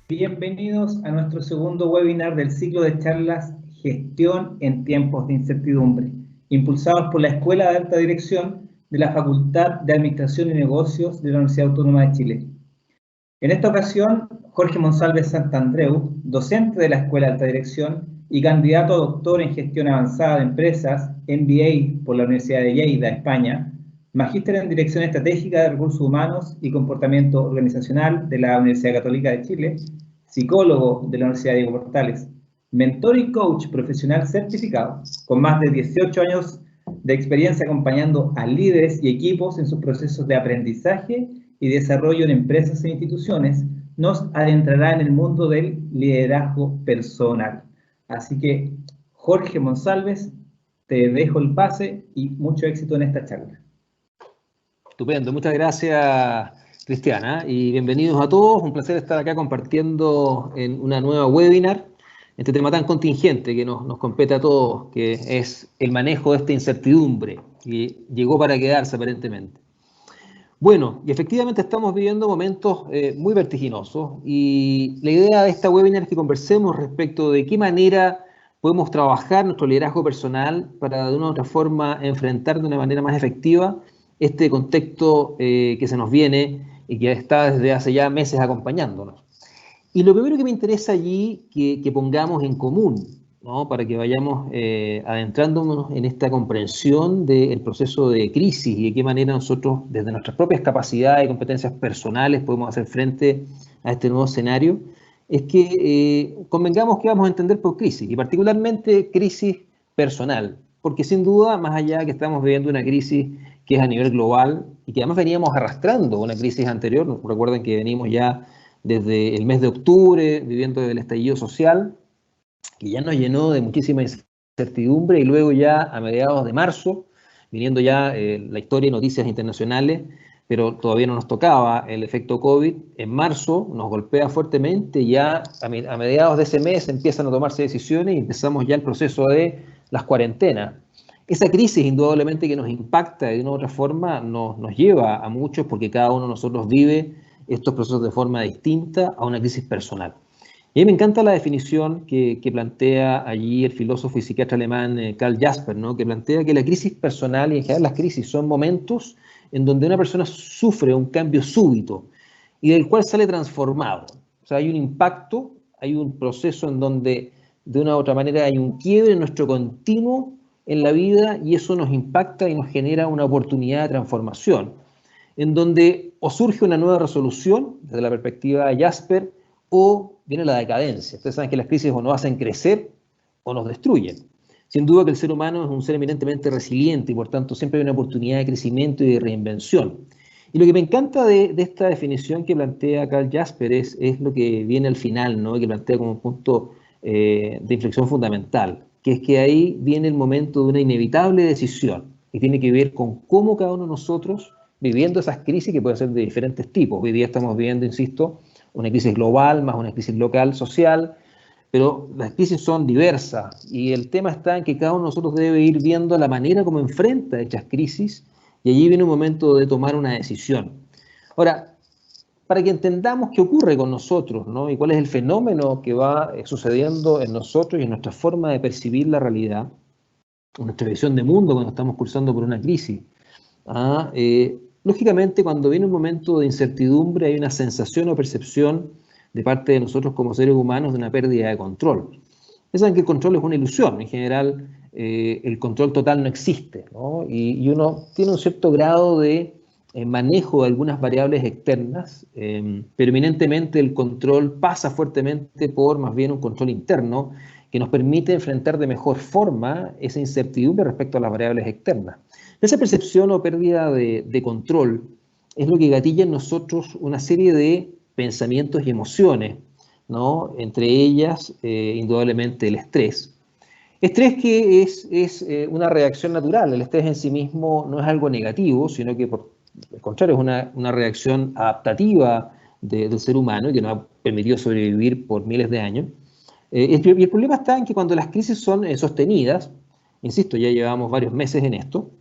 Bienvenidos a nuestro segundo webinar del ciclo de charlas Gestión en tiempos de incertidumbre, impulsados por la Escuela de Alta Dirección de la Facultad de Administración y Negocios de la Universidad Autónoma de Chile. En esta ocasión, Jorge Monsalve Santandreu, docente de la Escuela de Alta Dirección y candidato a doctor en Gestión Avanzada de Empresas, MBA por la Universidad de Lleida, España, magíster en Dirección Estratégica de Recursos Humanos y Comportamiento Organizacional de la Universidad Católica de Chile, psicólogo de la Universidad Diego Portales, mentor y coach profesional certificado, con más de 18 años de experiencia acompañando a líderes y equipos en sus procesos de aprendizaje y desarrollo en empresas e instituciones, nos adentrará en el mundo del liderazgo personal. Así que, Jorge Monsalves, te dejo el pase y mucho éxito en esta charla. Estupendo, muchas gracias, Cristiana, y bienvenidos a todos. Un placer estar acá compartiendo en una nueva webinar este tema tan contingente que nos compete a todos, que es el manejo de esta incertidumbre, que llegó para quedarse aparentemente. Bueno, y efectivamente estamos viviendo momentos muy vertiginosos, y la idea de esta webinar es que conversemos respecto de qué manera podemos trabajar nuestro liderazgo personal para de una u otra forma enfrentar de una manera más efectiva este contexto que se nos viene y que está desde hace ya meses acompañándonos. Y lo primero que me interesa allí que pongamos en común, ¿no? Para que vayamos adentrándonos en esta comprensión del proceso de crisis y de qué manera nosotros, desde nuestras propias capacidades y competencias personales, podemos hacer frente a este nuevo escenario, es que convengamos que vamos a entender por crisis, y particularmente crisis personal, porque sin duda, más allá de que estamos viviendo una crisis que es a nivel global y que además veníamos arrastrando una crisis anterior, recuerden que venimos ya desde el mes de octubre viviendo el estallido social, que ya nos llenó de muchísima incertidumbre, y luego ya a mediados de marzo, viniendo ya la historia y noticias internacionales, pero todavía no nos tocaba el efecto COVID. En marzo nos golpea fuertemente, ya a mediados de ese mes empiezan a tomarse decisiones y empezamos ya el proceso de las cuarentenas. Esa crisis indudablemente que nos impacta de una u otra forma, nos lleva a muchos, porque cada uno de nosotros vive estos procesos de forma distinta, a una crisis personal. Y a mí me encanta la definición que plantea allí el filósofo y psiquiatra alemán Karl Jasper, ¿no? Que plantea que la crisis personal y en general las crisis son momentos en donde una persona sufre un cambio súbito y del cual sale transformado. O sea, hay un impacto, hay un proceso en donde de una u otra manera hay un quiebre en nuestro continuo en la vida, y eso nos impacta y nos genera una oportunidad de transformación, en donde o surge una nueva resolución desde la perspectiva de Jasper, o viene la decadencia. Ustedes saben que las crisis o nos hacen crecer o nos destruyen. Sin duda que el ser humano es un ser eminentemente resiliente, y por tanto siempre hay una oportunidad de crecimiento y de reinvención. Y lo que me encanta de esta definición que plantea Karl Jasper es lo que viene al final, ¿no? Que plantea como un punto de inflexión fundamental, que es que ahí viene el momento de una inevitable decisión, y tiene que ver con cómo cada uno de nosotros, viviendo esas crisis que pueden ser de diferentes tipos. Hoy día estamos viviendo, insisto, una crisis global más una crisis local, social, pero las crisis son diversas, y el tema está en que cada uno de nosotros debe ir viendo la manera como enfrenta estas crisis, y allí viene un momento de tomar una decisión. Ahora, para que entendamos qué ocurre con nosotros, ¿no? Y cuál es el fenómeno que va sucediendo en nosotros y en nuestra forma de percibir la realidad, en nuestra visión de mundo cuando estamos cursando por una crisis. Lógicamente, cuando viene un momento de incertidumbre, hay una sensación o percepción de parte de nosotros como seres humanos de una pérdida de control. Saben que el control es una ilusión. En general, el control total no existe, ¿no? Y uno tiene un cierto grado de manejo de algunas variables externas, pero eminentemente el control pasa fuertemente por más bien un control interno que nos permite enfrentar de mejor forma esa incertidumbre respecto a las variables externas. Esa percepción o pérdida de control es lo que gatilla en nosotros una serie de pensamientos y emociones, ¿no? Entre ellas, indudablemente, el estrés. Estrés que es una reacción natural. El estrés en sí mismo no es algo negativo, sino que por el contrario es una reacción adaptativa del ser humano, y que nos ha permitido sobrevivir por miles de años. Y el problema está en que cuando las crisis son sostenidas, insisto, ya llevamos varios meses en esto,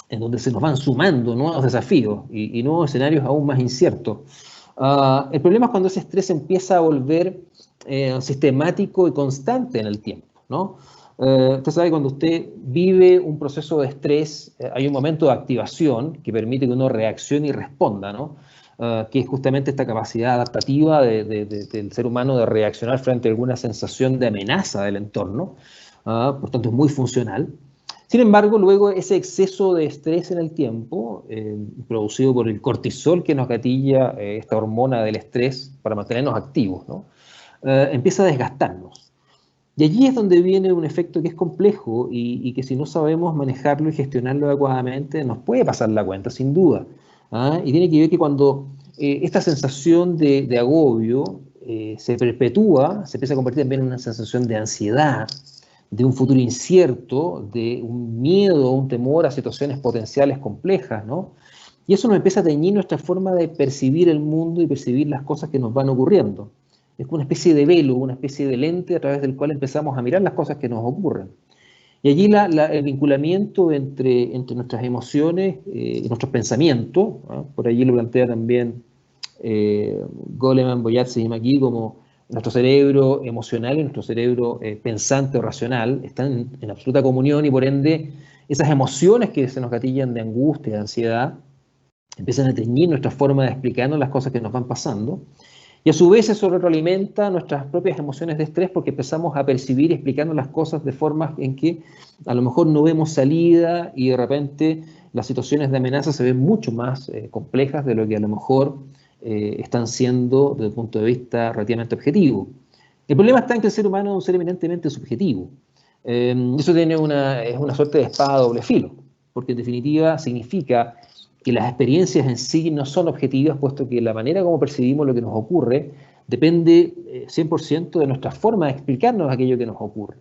en donde se nos van sumando nuevos desafíos y nuevos escenarios aún más inciertos. El problema es cuando ese estrés empieza a volver sistemático y constante en el tiempo, ¿no? Usted sabe que cuando usted vive un proceso de estrés, hay un momento de activación que permite que uno reaccione y responda, ¿no? Que es justamente esta capacidad adaptativa del ser humano de reaccionar frente a alguna sensación de amenaza del entorno. Por tanto, es muy funcional. Sin embargo, luego ese exceso de estrés en el tiempo, producido por el cortisol que nos gatilla esta hormona del estrés para mantenernos activos, ¿no? Empieza a desgastarnos. Y allí es donde viene un efecto que es complejo y que si no sabemos manejarlo y gestionarlo adecuadamente nos puede pasar la cuenta, sin duda. Y tiene que ver que cuando esta sensación de agobio se perpetúa, se empieza a convertir también en una sensación de ansiedad, de un futuro incierto, de un miedo, un temor a situaciones potenciales complejas, ¿no? Y eso nos empieza a teñir nuestra forma de percibir el mundo y percibir las cosas que nos van ocurriendo. Es como una especie de velo, una especie de lente a través del cual empezamos a mirar las cosas que nos ocurren. Y allí el vinculamiento entre nuestras emociones y nuestros pensamientos, ¿no? Por allí lo plantea también Goleman, Boyazzi y McGee como nuestro cerebro emocional y nuestro cerebro pensante o racional están en absoluta comunión y por ende esas emociones que se nos gatillan de angustia, de ansiedad, empiezan a teñir nuestra forma de explicarnos las cosas que nos van pasando. Y a su vez eso retroalimenta nuestras propias emociones de estrés porque empezamos a percibir y explicarnos las cosas de formas en que a lo mejor no vemos salida y de repente las situaciones de amenaza se ven mucho más complejas de lo que a lo mejor están siendo desde el punto de vista relativamente objetivo. El problema está en que el ser humano es un ser eminentemente subjetivo. Eso es una suerte de espada a doble filo, porque en definitiva significa que las experiencias en sí no son objetivas, puesto que la manera como percibimos lo que nos ocurre depende 100% de nuestra forma de explicarnos aquello que nos ocurre.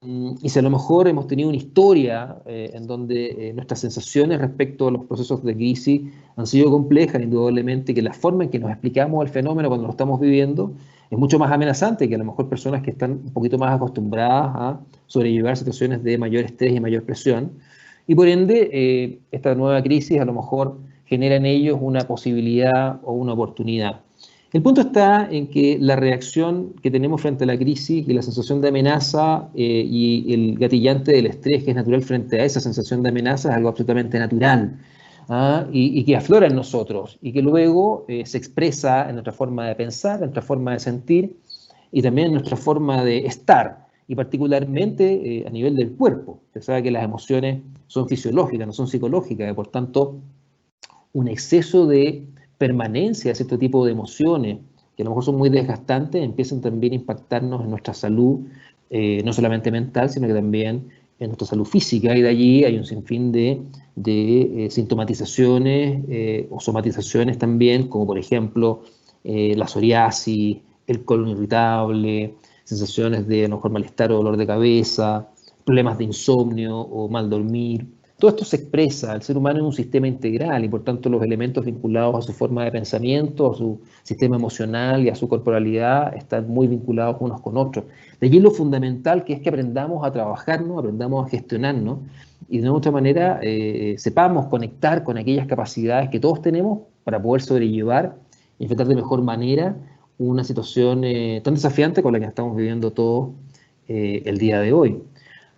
Y si a lo mejor hemos tenido una historia en donde nuestras sensaciones respecto a los procesos de crisis han sido complejas, indudablemente que la forma en que nos explicamos el fenómeno cuando lo estamos viviendo es mucho más amenazante que a lo mejor personas que están un poquito más acostumbradas a sobrellevar situaciones de mayor estrés y mayor presión. Y por ende, esta nueva crisis a lo mejor genera en ellos una posibilidad o una oportunidad. El punto está en que la reacción que tenemos frente a la crisis y la sensación de amenaza y el gatillante del estrés que es natural frente a esa sensación de amenaza es algo absolutamente natural y que aflora en nosotros y que luego se expresa en nuestra forma de pensar, en nuestra forma de sentir y también en nuestra forma de estar y particularmente a nivel del cuerpo. Usted sabe que las emociones son fisiológicas, no son psicológicas, y por tanto un exceso de permanencia de cierto tipo de emociones, que a lo mejor son muy desgastantes, empiezan también a impactarnos en nuestra salud, no solamente mental, sino que también en nuestra salud física, y de allí hay un sinfín de sintomatizaciones o somatizaciones también, como por ejemplo la psoriasis, el colon irritable, sensaciones de a lo mejor malestar o dolor de cabeza, problemas de insomnio o mal dormir. Todo esto se expresa, el ser humano es un sistema integral y por tanto los elementos vinculados a su forma de pensamiento, a su sistema emocional y a su corporalidad están muy vinculados unos con otros. De allí lo fundamental que es que aprendamos a trabajarnos, aprendamos a gestionarnos y de otra manera sepamos conectar con aquellas capacidades que todos tenemos para poder sobrellevar y enfrentar de mejor manera una situación tan desafiante con la que estamos viviendo todos el día de hoy.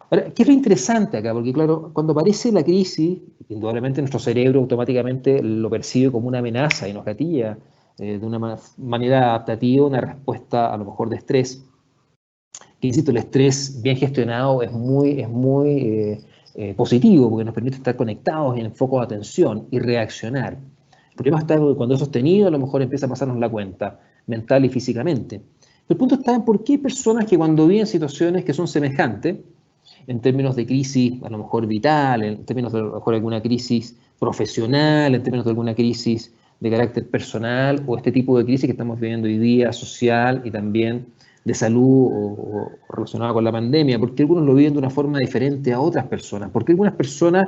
Ahora, ¿qué es lo interesante acá? Porque claro, cuando aparece la crisis, indudablemente nuestro cerebro automáticamente lo percibe como una amenaza y nos gatilla de una manera adaptativa una respuesta a lo mejor de estrés. Que insisto, el estrés bien gestionado es muy positivo porque nos permite estar conectados en focos de atención y reaccionar. El problema está cuando es sostenido, a lo mejor empieza a pasarnos la cuenta, mental y físicamente. El punto está en por qué hay personas que cuando viven situaciones que son semejantes, en términos de crisis a lo mejor vital, en términos de a lo mejor alguna crisis profesional, en términos de alguna crisis de carácter personal o este tipo de crisis que estamos viviendo hoy día, social y también de salud o relacionada con la pandemia, porque algunos lo viven de una forma diferente a otras personas, porque algunas personas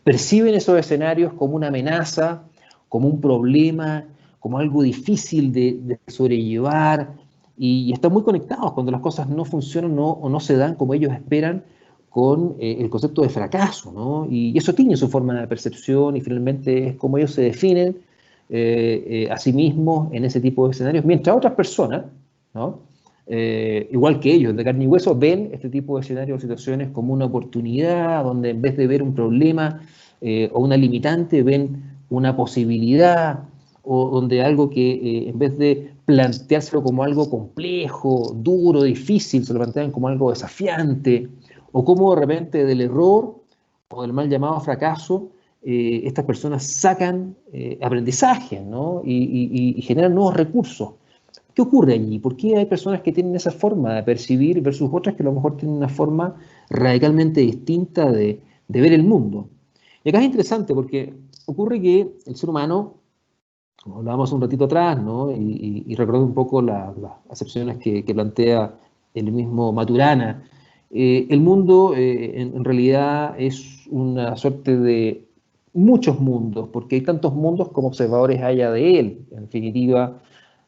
perciben esos escenarios como una amenaza, como un problema, como algo difícil de sobrellevar y están muy conectados cuando las cosas no funcionan o no se dan como ellos esperan con el concepto de fracaso, ¿no? Y eso tiene su forma de percepción y finalmente es como ellos se definen a sí mismos en ese tipo de escenarios, mientras otras personas, ¿no? Igual que ellos, de carne y hueso, ven este tipo de escenarios o situaciones como una oportunidad, donde en vez de ver un problema o una limitante, ven una posibilidad, o donde algo que en vez de planteárselo como algo complejo, duro, difícil, se lo plantean como algo desafiante, o como de repente del error o del mal llamado fracaso, estas personas sacan aprendizaje, ¿no? y generan nuevos recursos. ¿Qué ocurre allí? ¿Por qué hay personas que tienen esa forma de percibir versus otras que a lo mejor tienen una forma radicalmente distinta de ver el mundo? Y acá es interesante porque ocurre que el ser humano, como hablábamos un ratito atrás, ¿no? y recuerdo un poco las acepciones que plantea el mismo Maturana, el mundo en realidad es una suerte de muchos mundos, porque hay tantos mundos como observadores haya de él. En definitiva,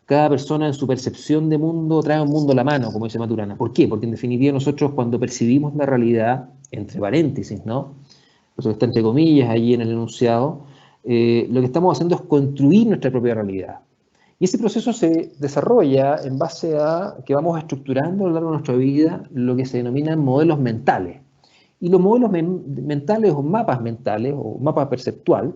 cada persona en su percepción de mundo trae un mundo a la mano, como dice Maturana. ¿Por qué? Porque en definitiva nosotros cuando percibimos la realidad, entre paréntesis, ¿no? Eso está entre comillas allí en el enunciado, lo que estamos haciendo es construir nuestra propia realidad. Y ese proceso se desarrolla en base a que vamos estructurando a lo largo de nuestra vida lo que se denominan modelos mentales. Y los modelos mentales o mapa perceptual,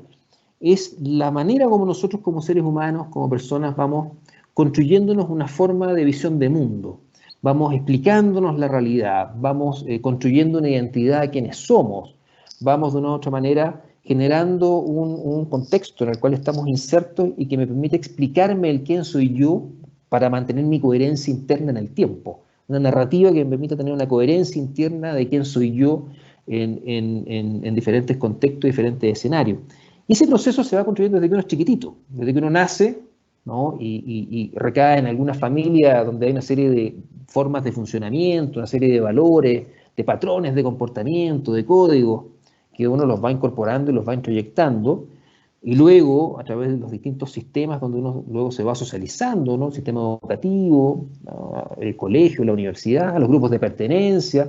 es la manera como nosotros como seres humanos, como personas, vamos construyéndonos una forma de visión de mundo. Vamos explicándonos la realidad, vamos construyendo una identidad de quienes somos, vamos de una u otra manera generando un contexto en el cual estamos insertos y que me permite explicarme el quién soy yo para mantener mi coherencia interna en el tiempo. Una narrativa que me permite tener una coherencia interna de quién soy yo en diferentes contextos, diferentes escenarios. Y ese proceso se va construyendo desde que uno es chiquitito, desde que uno nace, ¿no? y recae en alguna familia donde hay una serie de formas de funcionamiento, una serie de valores, de patrones de comportamiento, de códigos, que uno los va incorporando y los va introyectando, y luego, a través de los distintos sistemas donde uno luego se va socializando, ¿no? El sistema educativo, ¿no? El colegio, la universidad, los grupos de pertenencia,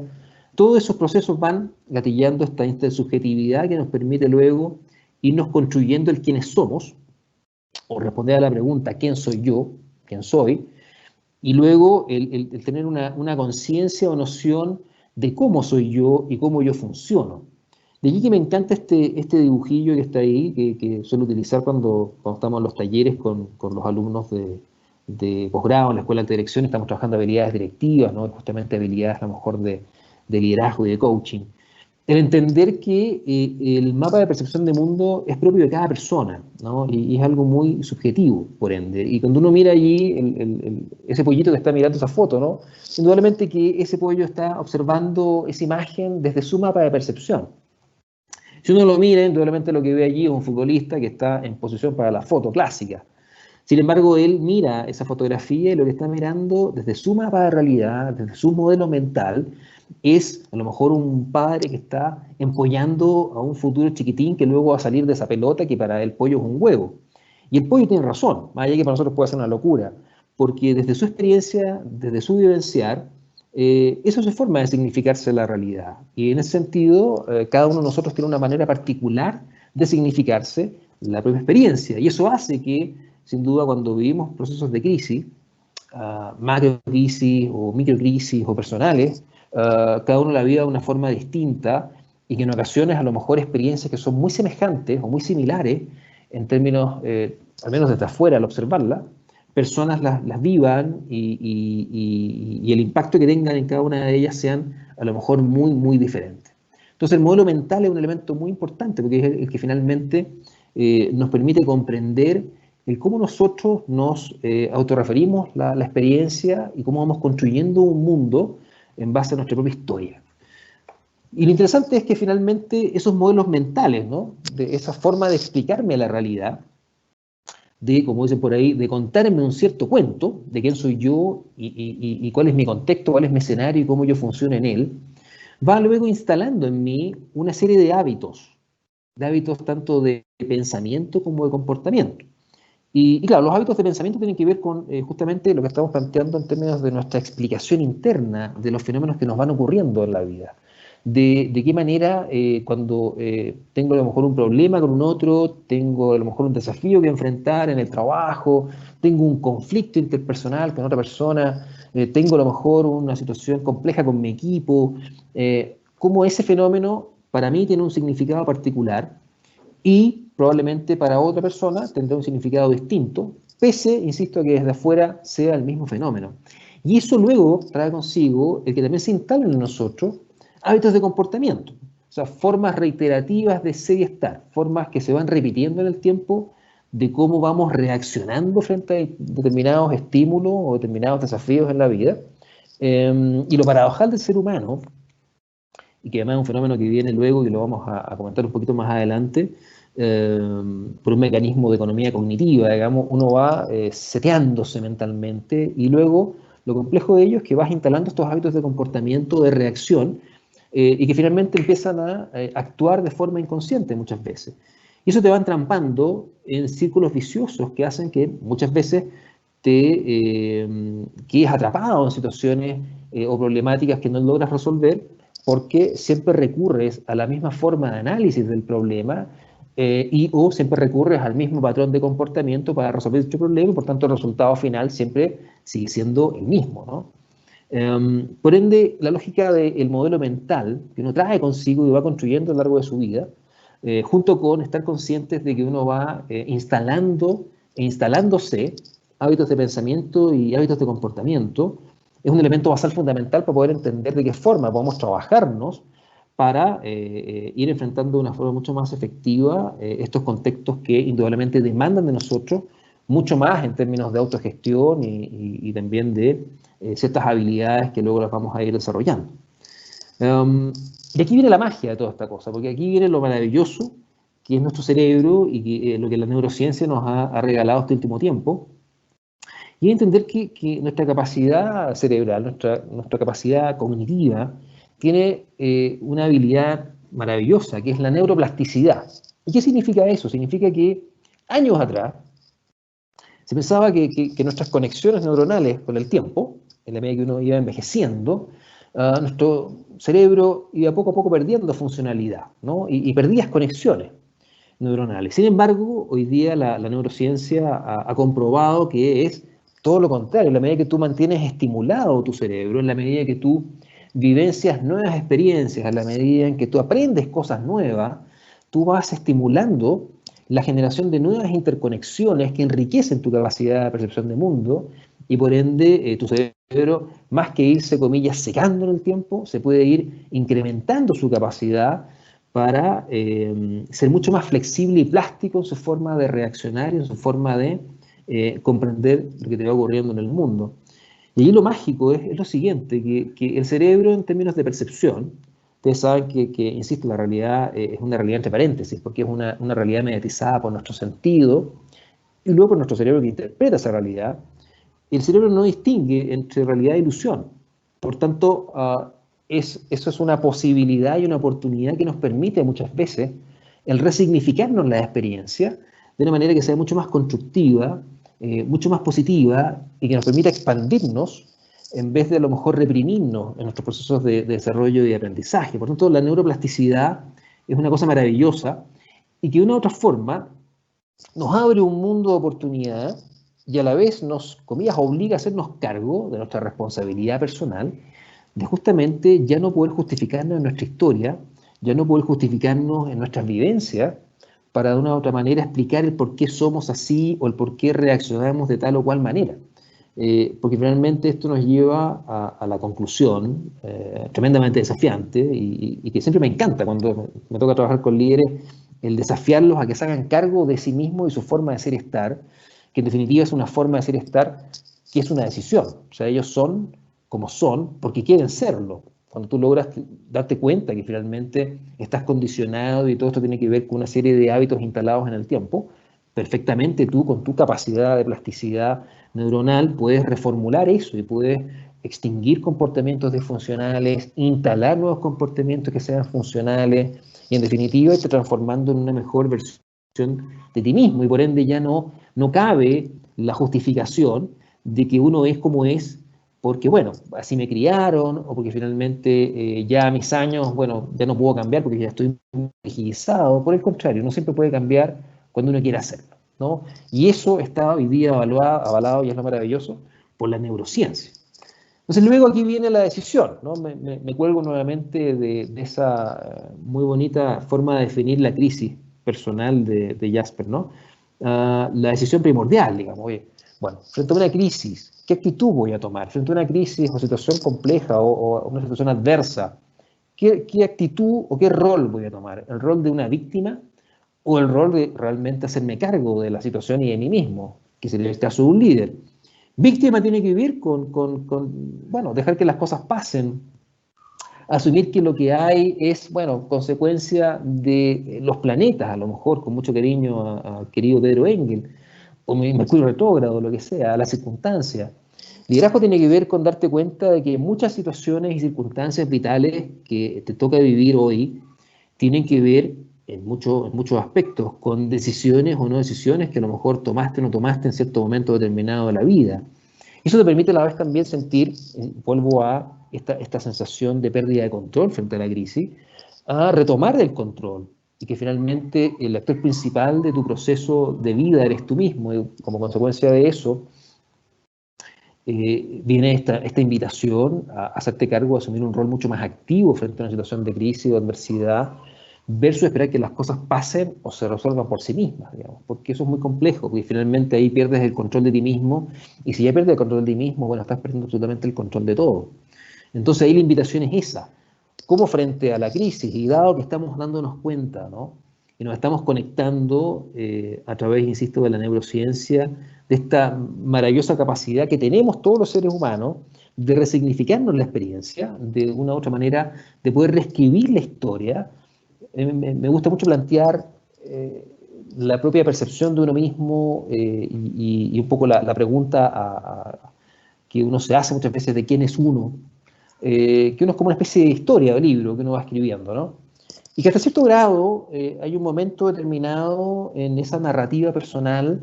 todos esos procesos van gatillando esta intersubjetividad que nos permite luego irnos construyendo el quiénes somos, o responder a la pregunta ¿quién soy yo? ¿Quién soy? Y luego el tener una conciencia o noción de cómo soy yo y cómo yo funciono. De allí que me encanta este dibujillo que está ahí, que suelo utilizar cuando estamos en los talleres con los alumnos de posgrado en la escuela de dirección, estamos trabajando habilidades directivas, ¿no? Justamente habilidades a lo mejor de liderazgo y de coaching. El entender que el mapa de percepción de mundo es propio de cada persona, ¿no? y es algo muy subjetivo, por ende. Y cuando uno mira allí ese pollito que está mirando esa foto, ¿no? Indudablemente que ese pollo está observando esa imagen desde su mapa de percepción. Si uno lo mira, indudablemente lo que ve allí es un futbolista que está en posición para la foto clásica. Sin embargo, él mira esa fotografía y lo que está mirando desde su mapa de realidad, desde su modelo mental, es a lo mejor un padre que está empollando a un futuro chiquitín que luego va a salir de esa pelota que para el pollo es un huevo. Y el pollo tiene razón, más allá que para nosotros puede ser una locura, porque desde su experiencia, desde su vivenciar, eso es su forma de significarse la realidad. Y en ese sentido, cada uno de nosotros tiene una manera particular de significarse la propia experiencia. Y eso hace que, sin duda, cuando vivimos procesos de crisis, macrocrisis o microcrisis o personales, cada uno la vive de una forma distinta y que en ocasiones a lo mejor experiencias que son muy semejantes o muy similares en términos, al menos desde afuera al observarla, personas las vivan y el impacto que tengan en cada una de ellas sean a lo mejor muy, muy diferentes. Entonces el modelo mental es un elemento muy importante porque es el que finalmente nos permite comprender el cómo nosotros nos autorreferimos la experiencia y cómo vamos construyendo un mundo en base a nuestra propia historia. Y lo interesante es que finalmente esos modelos mentales, ¿no? De esa forma de explicarme la realidad, de, como dicen por ahí, de contarme un cierto cuento de quién soy yo y cuál es mi contexto, cuál es mi escenario y cómo yo funciono en él, va luego instalando en mí una serie de hábitos tanto de pensamiento como de comportamiento. Y claro, los hábitos de pensamiento tienen que ver con justamente lo que estamos planteando en términos de nuestra explicación interna de los fenómenos que nos van ocurriendo en la vida. de qué manera cuando tengo a lo mejor un problema con un otro, tengo a lo mejor un desafío que enfrentar en el trabajo, tengo un conflicto interpersonal con otra persona, tengo a lo mejor una situación compleja con mi equipo, cómo ese fenómeno para mí tiene un significado particular y probablemente para otra persona tendrá un significado distinto, pese, insisto, a que desde afuera sea el mismo fenómeno. Y eso luego trae consigo el que también se instalen en nosotros hábitos de comportamiento, o sea, formas reiterativas de ser y estar, formas que se van repitiendo en el tiempo de cómo vamos reaccionando frente a determinados estímulos o determinados desafíos en la vida. Y lo paradojal del ser humano, y que además es un fenómeno que viene luego y lo vamos a comentar un poquito más adelante, por un mecanismo de economía cognitiva, digamos, uno va seteándose mentalmente y luego lo complejo de ello es que vas instalando estos hábitos de comportamiento, de reacción, y que finalmente empiezan a actuar de forma inconsciente muchas veces. Y eso te va entrampando en círculos viciosos que hacen que muchas veces te quedes atrapado en situaciones o problemáticas que no logras resolver porque siempre recurres a la misma forma de análisis del problema o siempre recurres al mismo patrón de comportamiento para resolver dicho problema y por tanto el resultado final siempre sigue siendo el mismo, ¿no? Por ende, la lógica del modelo mental que uno trae consigo y va construyendo a lo largo de su vida, junto con estar conscientes de que uno va instalando e instalándose hábitos de pensamiento y hábitos de comportamiento, es un elemento basal fundamental para poder entender de qué forma podemos trabajarnos para ir enfrentando de una forma mucho más efectiva estos contextos que indudablemente demandan de nosotros mucho más en términos de autogestión y también de ciertas habilidades que luego las vamos a ir desarrollando. Y aquí viene la magia de toda esta cosa, porque aquí viene lo maravilloso que es nuestro cerebro y que, lo que la neurociencia nos ha regalado este último tiempo, y entender que nuestra capacidad cerebral, nuestra capacidad cognitiva, tiene una habilidad maravillosa, que es la neuroplasticidad. ¿Y qué significa eso? Significa que años atrás se pensaba que nuestras conexiones neuronales con el tiempo, en la medida que uno iba envejeciendo, nuestro cerebro iba poco a poco perdiendo funcionalidad, ¿no? y perdías conexiones neuronales. Sin embargo, hoy día la neurociencia ha comprobado que es todo lo contrario. En la medida que tú mantienes estimulado tu cerebro, en la medida que tú vivencias nuevas experiencias, en la medida en que tú aprendes cosas nuevas, tú vas estimulando la generación de nuevas interconexiones que enriquecen tu capacidad de percepción de mundo y por ende tu cerebro, más que irse, comillas, secando en el tiempo, se puede ir incrementando su capacidad para ser mucho más flexible y plástico en su forma de reaccionar y en su forma de comprender lo que te va ocurriendo en el mundo. Y ahí lo mágico es lo siguiente, que el cerebro en términos de percepción, ustedes saben que insisto, la realidad es una realidad entre paréntesis, porque es una realidad mediatizada por nuestro sentido y luego por nuestro cerebro que interpreta esa realidad, y el cerebro no distingue entre realidad e ilusión. Por tanto, eso es una posibilidad y una oportunidad que nos permite muchas veces el resignificarnos la experiencia de una manera que sea mucho más constructiva, mucho más positiva y que nos permita expandirnos en vez de a lo mejor reprimirnos en nuestros procesos de desarrollo y de aprendizaje. Por tanto, la neuroplasticidad es una cosa maravillosa y que de una u otra forma nos abre un mundo de oportunidad y a la vez nos, comillas, obliga a hacernos cargo de nuestra responsabilidad personal, de justamente ya no poder justificarnos en nuestra historia, ya no poder justificarnos en nuestras vivencias, para de una u otra manera explicar el por qué somos así o el por qué reaccionamos de tal o cual manera. Porque finalmente esto nos lleva a la conclusión tremendamente desafiante y que siempre me encanta cuando me toca trabajar con líderes, el desafiarlos a que se hagan cargo de sí mismos y su forma de ser y estar, que en definitiva es una forma de ser y estar que es una decisión. O sea, ellos son como son porque quieren serlo. Cuando tú logras darte cuenta que finalmente estás condicionado y todo esto tiene que ver con una serie de hábitos instalados en el tiempo, perfectamente tú con tu capacidad de plasticidad neuronal puedes reformular eso y puedes extinguir comportamientos disfuncionales, instalar nuevos comportamientos que sean funcionales y en definitiva irte transformando en una mejor versión de ti mismo y por ende ya no cabe la justificación de que uno es como es porque, bueno, así me criaron, o porque finalmente ya a mis años, bueno, ya no puedo cambiar porque ya estoy muy rigidizado. Por el contrario, uno siempre puede cambiar cuando uno quiera hacerlo, ¿no? Y eso está hoy día avalado, y es lo maravilloso, por la neurociencia. Entonces luego aquí viene la decisión, ¿no? Me cuelgo nuevamente de esa muy bonita forma de definir la crisis personal de Jasper, ¿no? La decisión primordial, digamos, oye, bueno, frente a una crisis, ¿qué actitud voy a tomar? Frente a una crisis o situación compleja o una situación adversa, ¿qué actitud o qué rol voy a tomar? ¿El rol de una víctima o el rol de realmente hacerme cargo de la situación y de mí mismo, que sería el caso de un líder? Víctima tiene que vivir bueno, dejar que las cosas pasen, asumir que lo que hay es, bueno, consecuencia de los planetas, a lo mejor, con mucho cariño a querido Pedro Engel, o Mercurio retrógrado, lo que sea, a las circunstancias. Liderazgo tiene que ver con darte cuenta de que muchas situaciones y circunstancias vitales que te toca vivir hoy tienen que ver en muchos aspectos con decisiones o no decisiones que a lo mejor tomaste o no tomaste en cierto momento determinado de la vida. Eso te permite a la vez también sentir, vuelvo a esta sensación de pérdida de control frente a la crisis, a retomar el control y que finalmente el actor principal de tu proceso de vida eres tú mismo. Y como consecuencia de eso, viene esta invitación a hacerte cargo de asumir un rol mucho más activo frente a una situación de crisis o adversidad, versus esperar que las cosas pasen o se resuelvan por sí mismas, digamos, porque eso es muy complejo, porque finalmente ahí pierdes el control de ti mismo, y si ya pierdes el control de ti mismo, bueno, estás perdiendo absolutamente el control de todo. Entonces ahí la invitación es esa, cómo frente a la crisis, y dado que estamos dándonos cuenta, ¿no? Y nos estamos conectando a través, insisto, de la neurociencia, de esta maravillosa capacidad que tenemos todos los seres humanos de resignificarnos la experiencia, de una u otra manera, de poder reescribir la historia. Me gusta mucho plantear la propia percepción de uno mismo y un poco la pregunta que uno se hace muchas veces de quién es uno, que uno es como una especie de historia o libro que uno va escribiendo, ¿no? Y que hasta cierto grado hay un momento determinado en esa narrativa personal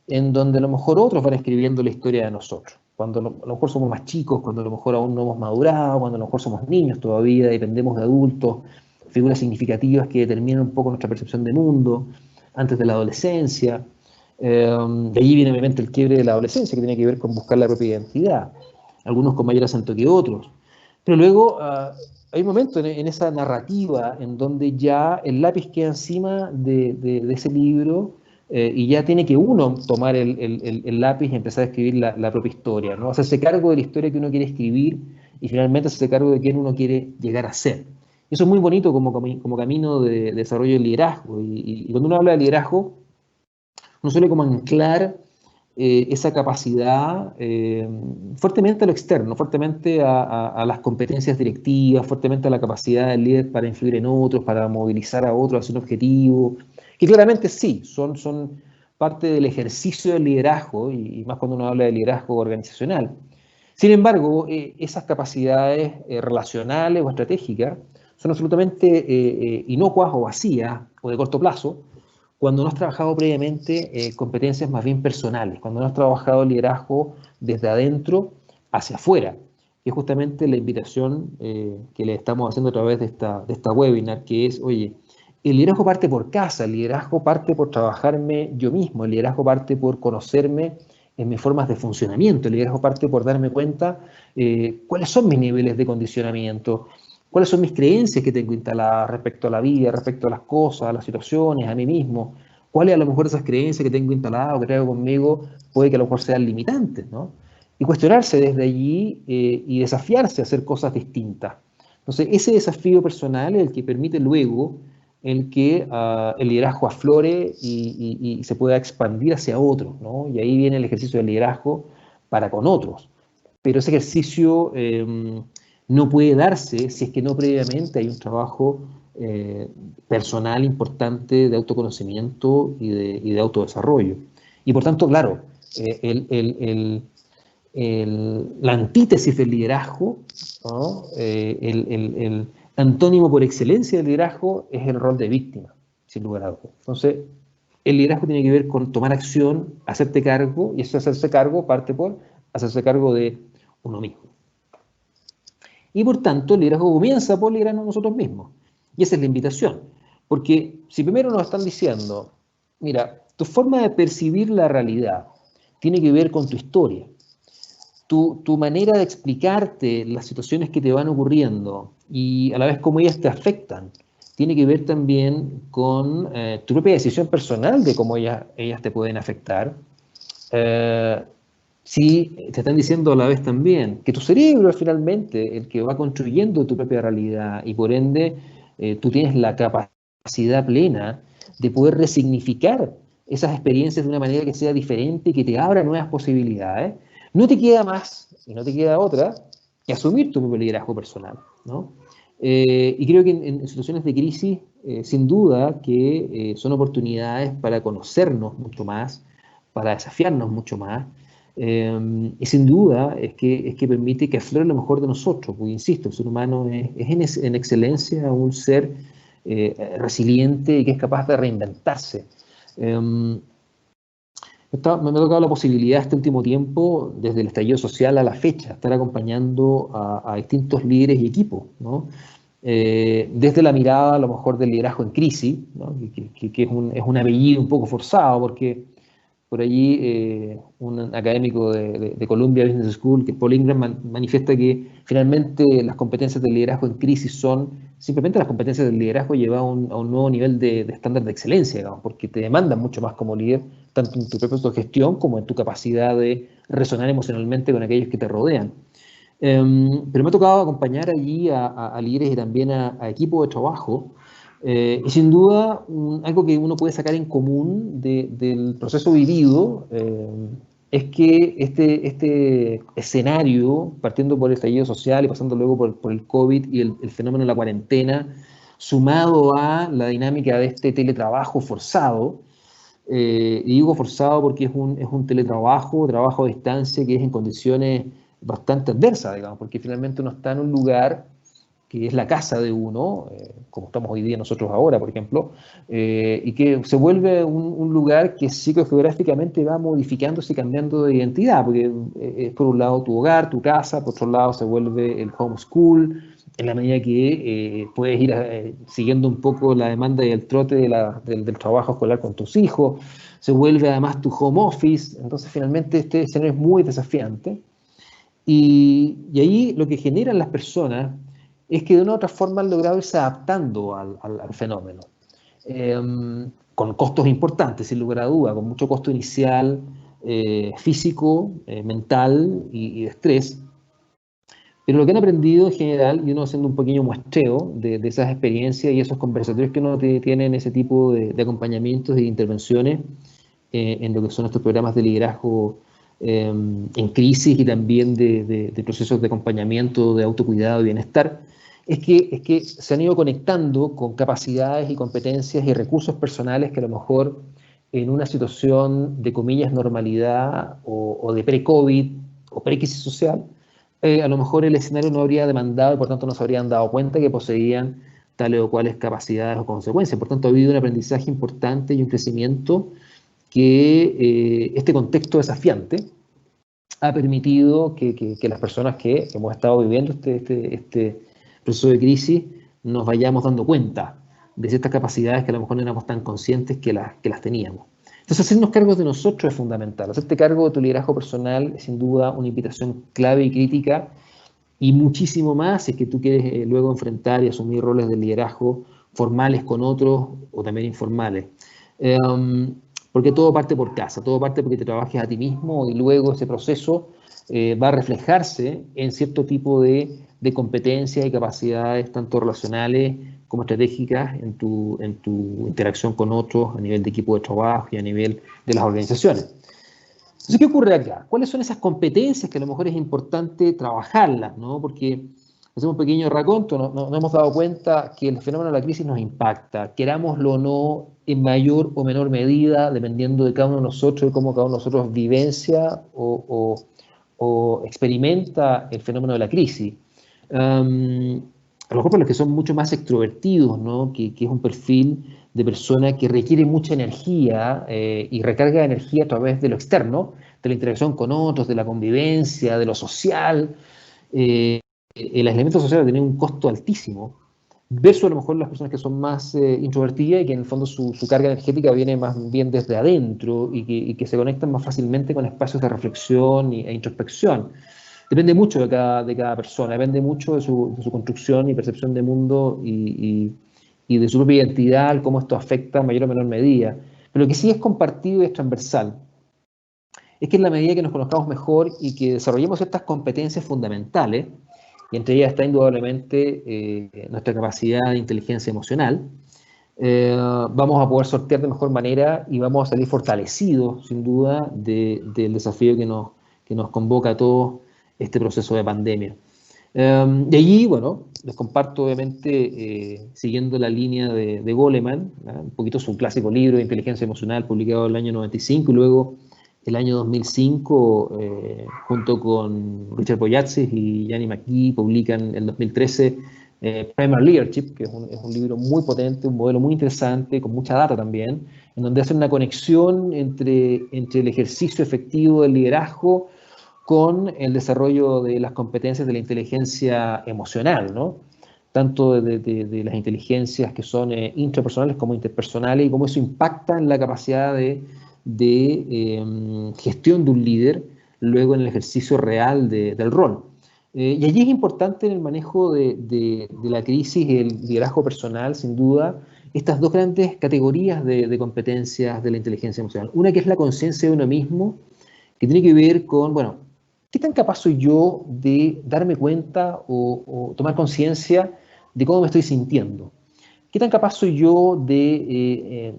en donde a lo mejor otros van escribiendo la historia de nosotros. Cuando a lo mejor somos más chicos, cuando a lo mejor aún no hemos madurado, cuando a lo mejor somos niños todavía, dependemos de adultos, figuras significativas que determinan un poco nuestra percepción del mundo, antes de la adolescencia. De ahí viene obviamente el quiebre de la adolescencia, que tiene que ver con buscar la propia identidad, algunos con mayor acento que otros. Pero luego hay un momento en esa narrativa en donde ya el lápiz queda encima de ese libro y ya tiene que uno tomar el lápiz y empezar a escribir la propia historia, ¿no? Hacerse cargo de la historia que uno quiere escribir y finalmente hacerse cargo de quién uno quiere llegar a ser. Eso es muy bonito como camino de desarrollo del liderazgo. Y cuando uno habla de liderazgo, uno suele como anclar esa capacidad fuertemente a lo externo, fuertemente a las competencias directivas, fuertemente a la capacidad del líder para influir en otros, para movilizar a otros hacia un objetivo, que claramente sí, son parte del ejercicio del liderazgo, y más cuando uno habla de liderazgo organizacional. Sin embargo, esas capacidades relacionales o estratégicas son absolutamente inocuas o vacías o de corto plazo, cuando no has trabajado previamente competencias más bien personales, cuando no has trabajado liderazgo desde adentro hacia afuera, que es justamente la invitación que le estamos haciendo a través de esta webinar, que es, oye, el liderazgo parte por casa, el liderazgo parte por trabajarme yo mismo, el liderazgo parte por conocerme en mis formas de funcionamiento, el liderazgo parte por darme cuenta cuáles son mis niveles de condicionamiento, cuáles son mis creencias que tengo instaladas respecto a la vida, respecto a las cosas, a las situaciones, a mí mismo. ¿Cuáles a lo mejor esas creencias que tengo instaladas o que traigo conmigo puede que a lo mejor sean limitantes, ¿no? Y cuestionarse desde allí y desafiarse a hacer cosas distintas. Entonces, ese desafío personal es el que permite luego el que el liderazgo aflore y se pueda expandir hacia otros, ¿no? Y ahí viene el ejercicio del liderazgo para con otros. Pero ese ejercicio no puede darse si es que no previamente hay un trabajo personal importante de autoconocimiento y de autodesarrollo. Y por tanto, claro, la antítesis del liderazgo, ¿no? El antónimo por excelencia del liderazgo es el rol de víctima, sin lugar a dudas. Entonces, el liderazgo tiene que ver con tomar acción, hacerte cargo, y eso hacerse cargo parte por hacerse cargo de uno mismo. Y por tanto, el liderazgo comienza por liderarnos nosotros mismos. Y esa es la invitación. Porque si primero nos están diciendo, mira, tu forma de percibir la realidad tiene que ver con tu historia, tu manera de explicarte las situaciones que te van ocurriendo y a la vez cómo ellas te afectan, tiene que ver también con tu propia decisión personal de cómo ellas te pueden afectar. Si te están diciendo a la vez también que tu cerebro es finalmente el que va construyendo tu propia realidad y por ende tú tienes la capacidad plena de poder resignificar esas experiencias de una manera que sea diferente y que te abra nuevas posibilidades, no te queda más y no te queda otra que asumir tu propio liderazgo personal, ¿no? Y creo que en situaciones de crisis, sin duda que son oportunidades para conocernos mucho más, para desafiarnos mucho más, y sin duda es que permite que aflore lo mejor de nosotros, porque insisto, el ser humano es en excelencia un ser resiliente y que es capaz de reinventarse. Me ha tocado la posibilidad este último tiempo, desde el estallido social a la fecha, estar acompañando a distintos líderes y equipos, ¿no? Desde la mirada a lo mejor del liderazgo en crisis, ¿no? que es un apellido un poco forzado, porque por allí un académico de Columbia Business School, que Paul Ingram, manifiesta que finalmente las competencias del liderazgo en crisis son simplemente las competencias del liderazgo llevadas a un nuevo nivel de estándar de excelencia, digamos, porque te demandan mucho más como líder, tanto en tu propia autogestión como en tu capacidad de resonar emocionalmente con aquellos que te rodean. Pero me ha tocado acompañar allí a líderes y también a equipos de trabajo. Y sin duda, algo que uno puede sacar en común del proceso vivido es que este escenario, partiendo por el estallido social y pasando luego por el COVID y el fenómeno de la cuarentena, sumado a la dinámica de este teletrabajo forzado, y digo forzado porque es un trabajo a distancia que es en condiciones bastante adversas, digamos, porque finalmente uno está en un lugar que es la casa de uno, como estamos hoy día nosotros ahora, por ejemplo, y que se vuelve un lugar que psicogeográficamente va modificándose y cambiando de identidad, porque es por un lado tu hogar, tu casa, por otro lado se vuelve el homeschool, en la medida que puedes ir siguiendo un poco la demanda y el trote del trabajo escolar con tus hijos, se vuelve además tu home office, entonces finalmente este escenario es muy desafiante, y ahí lo que generan las personas es que de una u otra forma han logrado irse adaptando al fenómeno, con costos importantes, sin lugar a duda, con mucho costo inicial, físico, mental y de estrés, pero lo que han aprendido en general, y uno haciendo un pequeño muestreo de esas experiencias y esos conversatorios que uno tiene en ese tipo de acompañamientos y de intervenciones, en lo que son estos programas de liderazgo en crisis y también de procesos de acompañamiento, de autocuidado y bienestar, es que se han ido conectando con capacidades y competencias y recursos personales que a lo mejor en una situación de comillas normalidad o de pre-COVID o pre-crisis social, a lo mejor el escenario no habría demandado y por tanto no se habrían dado cuenta que poseían tales o cuales capacidades o consecuencias. Por tanto, ha habido un aprendizaje importante y un crecimiento que este contexto desafiante ha permitido que las personas que hemos estado viviendo este proceso de crisis nos vayamos dando cuenta de ciertas capacidades que a lo mejor no éramos tan conscientes que las teníamos. Entonces, hacernos cargo de nosotros es fundamental. Hacerte cargo de tu liderazgo personal es sin duda una invitación clave y crítica, y muchísimo más si es que tú quieres luego enfrentar y asumir roles de liderazgo formales con otros o también informales. Porque todo parte por casa, todo parte porque te trabajes a ti mismo y luego ese proceso va a reflejarse en cierto tipo de competencias y capacidades tanto relacionales como estratégicas en tu interacción con otros a nivel de equipo de trabajo y a nivel de las organizaciones. Entonces, ¿qué ocurre acá? ¿Cuáles son esas competencias que a lo mejor es importante trabajarlas, ¿no? Porque hacemos un pequeño raconto, nos hemos dado cuenta que el fenómeno de la crisis nos impacta, querámoslo o no, en mayor o menor medida, dependiendo de cada uno de nosotros, de cómo cada uno de nosotros vivencia o experimenta el fenómeno de la crisis. A lo mejor para los que son mucho más extrovertidos, ¿no? Que es un perfil de persona que requiere mucha energía y recarga de energía a través de lo externo, de la interacción con otros, de la convivencia, de lo social. El aislamiento social tiene un costo altísimo, versus a lo mejor las personas que son más introvertidas y que en el fondo su carga energética viene más bien desde adentro y que se conectan más fácilmente con espacios de reflexión e introspección. Depende mucho de cada persona, depende mucho de su construcción y percepción de mundo y de su propia identidad, cómo esto afecta en mayor o menor medida. Pero lo que sí es compartido y es transversal es que en la medida que nos conozcamos mejor y que desarrollemos ciertas competencias fundamentales, y entre ellas está indudablemente nuestra capacidad de inteligencia emocional, vamos a poder sortear de mejor manera y vamos a salir fortalecidos, sin duda, del desafío que nos convoca a todos este proceso de pandemia. De allí, bueno, les comparto obviamente, siguiendo la línea de Goleman, ¿no? Un poquito su clásico libro de inteligencia emocional publicado en el año 95 y luego el año 2005, junto con Richard Boyatzis y Gianni McGee, publican en el 2013 Primary Leadership, que es un libro muy potente, un modelo muy interesante, con mucha data también, en donde hacen una conexión entre el ejercicio efectivo del liderazgo con el desarrollo de las competencias de la inteligencia emocional, ¿no? Tanto de las inteligencias que son intrapersonales como interpersonales y cómo eso impacta en la capacidad de gestión de un líder luego en el ejercicio real del rol. Y allí es importante en el manejo de la crisis y el liderazgo personal, sin duda, estas dos grandes categorías de competencias de la inteligencia emocional. Una que es la conciencia de uno mismo, que tiene que ver con, bueno, ¿qué tan capaz soy yo de darme cuenta o tomar conciencia de cómo me estoy sintiendo? ¿Qué tan capaz soy yo de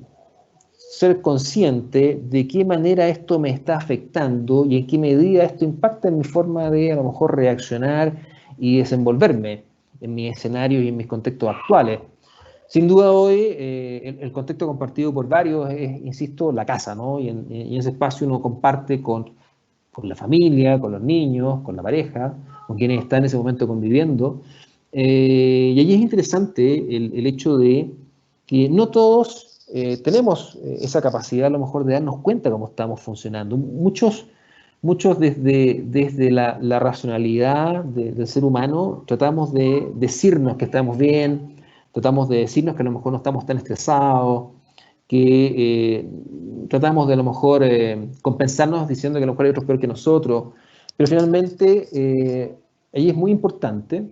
ser consciente de qué manera esto me está afectando y en qué medida esto impacta en mi forma de a lo mejor reaccionar y desenvolverme en mi escenario y en mis contextos actuales? Sin duda hoy el contexto compartido por varios es, insisto, la casa, ¿no? Y en ese espacio uno comparte con la familia, con los niños, con la pareja, con quienes están en ese momento conviviendo. Y allí es interesante el hecho de que no todos tenemos esa capacidad a lo mejor de darnos cuenta cómo estamos funcionando. Muchos desde la racionalidad del ser humano tratamos de decirnos que estamos bien, tratamos de decirnos que a lo mejor no estamos tan estresados, que tratamos de a lo mejor compensarnos diciendo que a lo mejor hay otros peor que nosotros, pero finalmente ahí es muy importante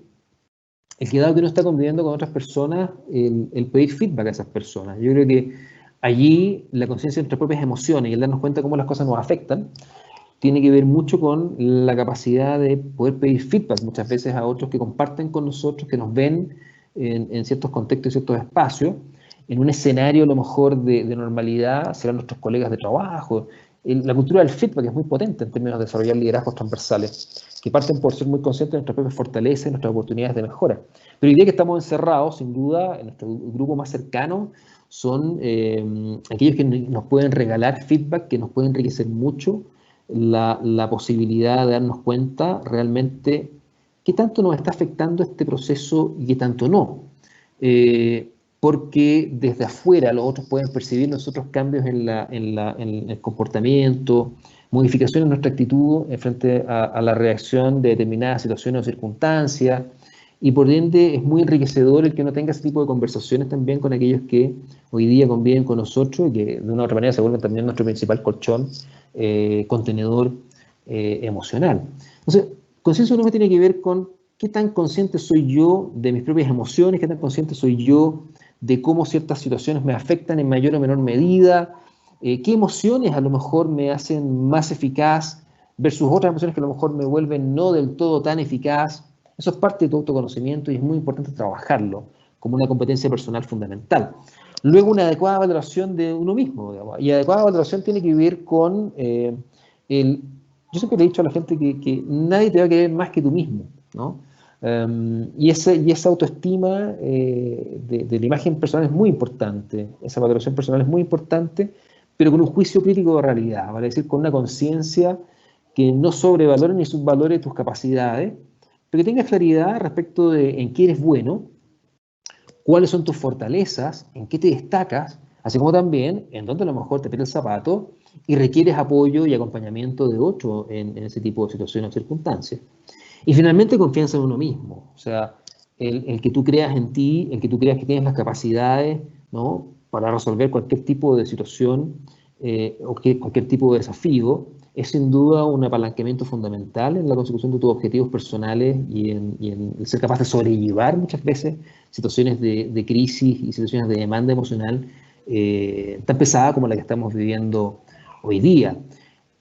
el que dado que uno está conviviendo con otras personas, el pedir feedback a esas personas. Yo creo que allí la conciencia de nuestras propias emociones y el darnos cuenta cómo las cosas nos afectan, tiene que ver mucho con la capacidad de poder pedir feedback muchas veces a otros que comparten con nosotros, que nos ven en ciertos contextos y ciertos espacios, en un escenario a lo mejor de normalidad, serán nuestros colegas de trabajo. La cultura del feedback es muy potente en términos de desarrollar liderazgos transversales, que parten por ser muy conscientes de nuestras propias fortalezas y nuestras oportunidades de mejora. Pero el día que estamos encerrados, sin duda, en nuestro grupo más cercano, son aquellos que nos pueden regalar feedback, que nos pueden enriquecer mucho la posibilidad de darnos cuenta realmente qué tanto nos está afectando este proceso y qué tanto no. Porque desde afuera los otros pueden percibir nosotros cambios en el comportamiento, modificaciones en nuestra actitud frente a la reacción de determinadas situaciones o circunstancias, y por ende es muy enriquecedor el que uno tenga ese tipo de conversaciones también con aquellos que hoy día conviven con nosotros y que de una u otra manera se vuelven también nuestro principal colchón, contenedor emocional. Entonces, conciencia uno tiene que ver con qué tan consciente soy yo de mis propias emociones, qué tan consciente soy yo de cómo ciertas situaciones me afectan en mayor o menor medida, qué emociones a lo mejor me hacen más eficaz versus otras emociones que a lo mejor me vuelven no del todo tan eficaz. Eso es parte de tu autoconocimiento y es muy importante trabajarlo como una competencia personal fundamental. Luego, una adecuada valoración de uno mismo, digamos, y adecuada valoración tiene que ver con yo siempre le he dicho a la gente que nadie te va a querer más que tú mismo, ¿no? Y esa autoestima de la imagen personal es muy importante, esa valoración personal es muy importante, pero con un juicio crítico de realidad, vale decir, con una conciencia que no sobrevalore ni subvalore tus capacidades, pero que tengas claridad respecto de en qué eres bueno, cuáles son tus fortalezas, en qué te destacas, así como también en dónde a lo mejor te pierde el zapato y requieres apoyo y acompañamiento de otro en ese tipo de situaciones o circunstancias. Y finalmente confianza en uno mismo, o sea, el que tú creas en ti, el que tú creas que tienes las capacidades, ¿no?, para resolver cualquier tipo de situación o cualquier tipo de desafío, es sin duda un apalancamiento fundamental en la consecución de tus objetivos personales y en el ser capaz de sobrellevar muchas veces situaciones de crisis y situaciones de demanda emocional tan pesada como la que estamos viviendo hoy día.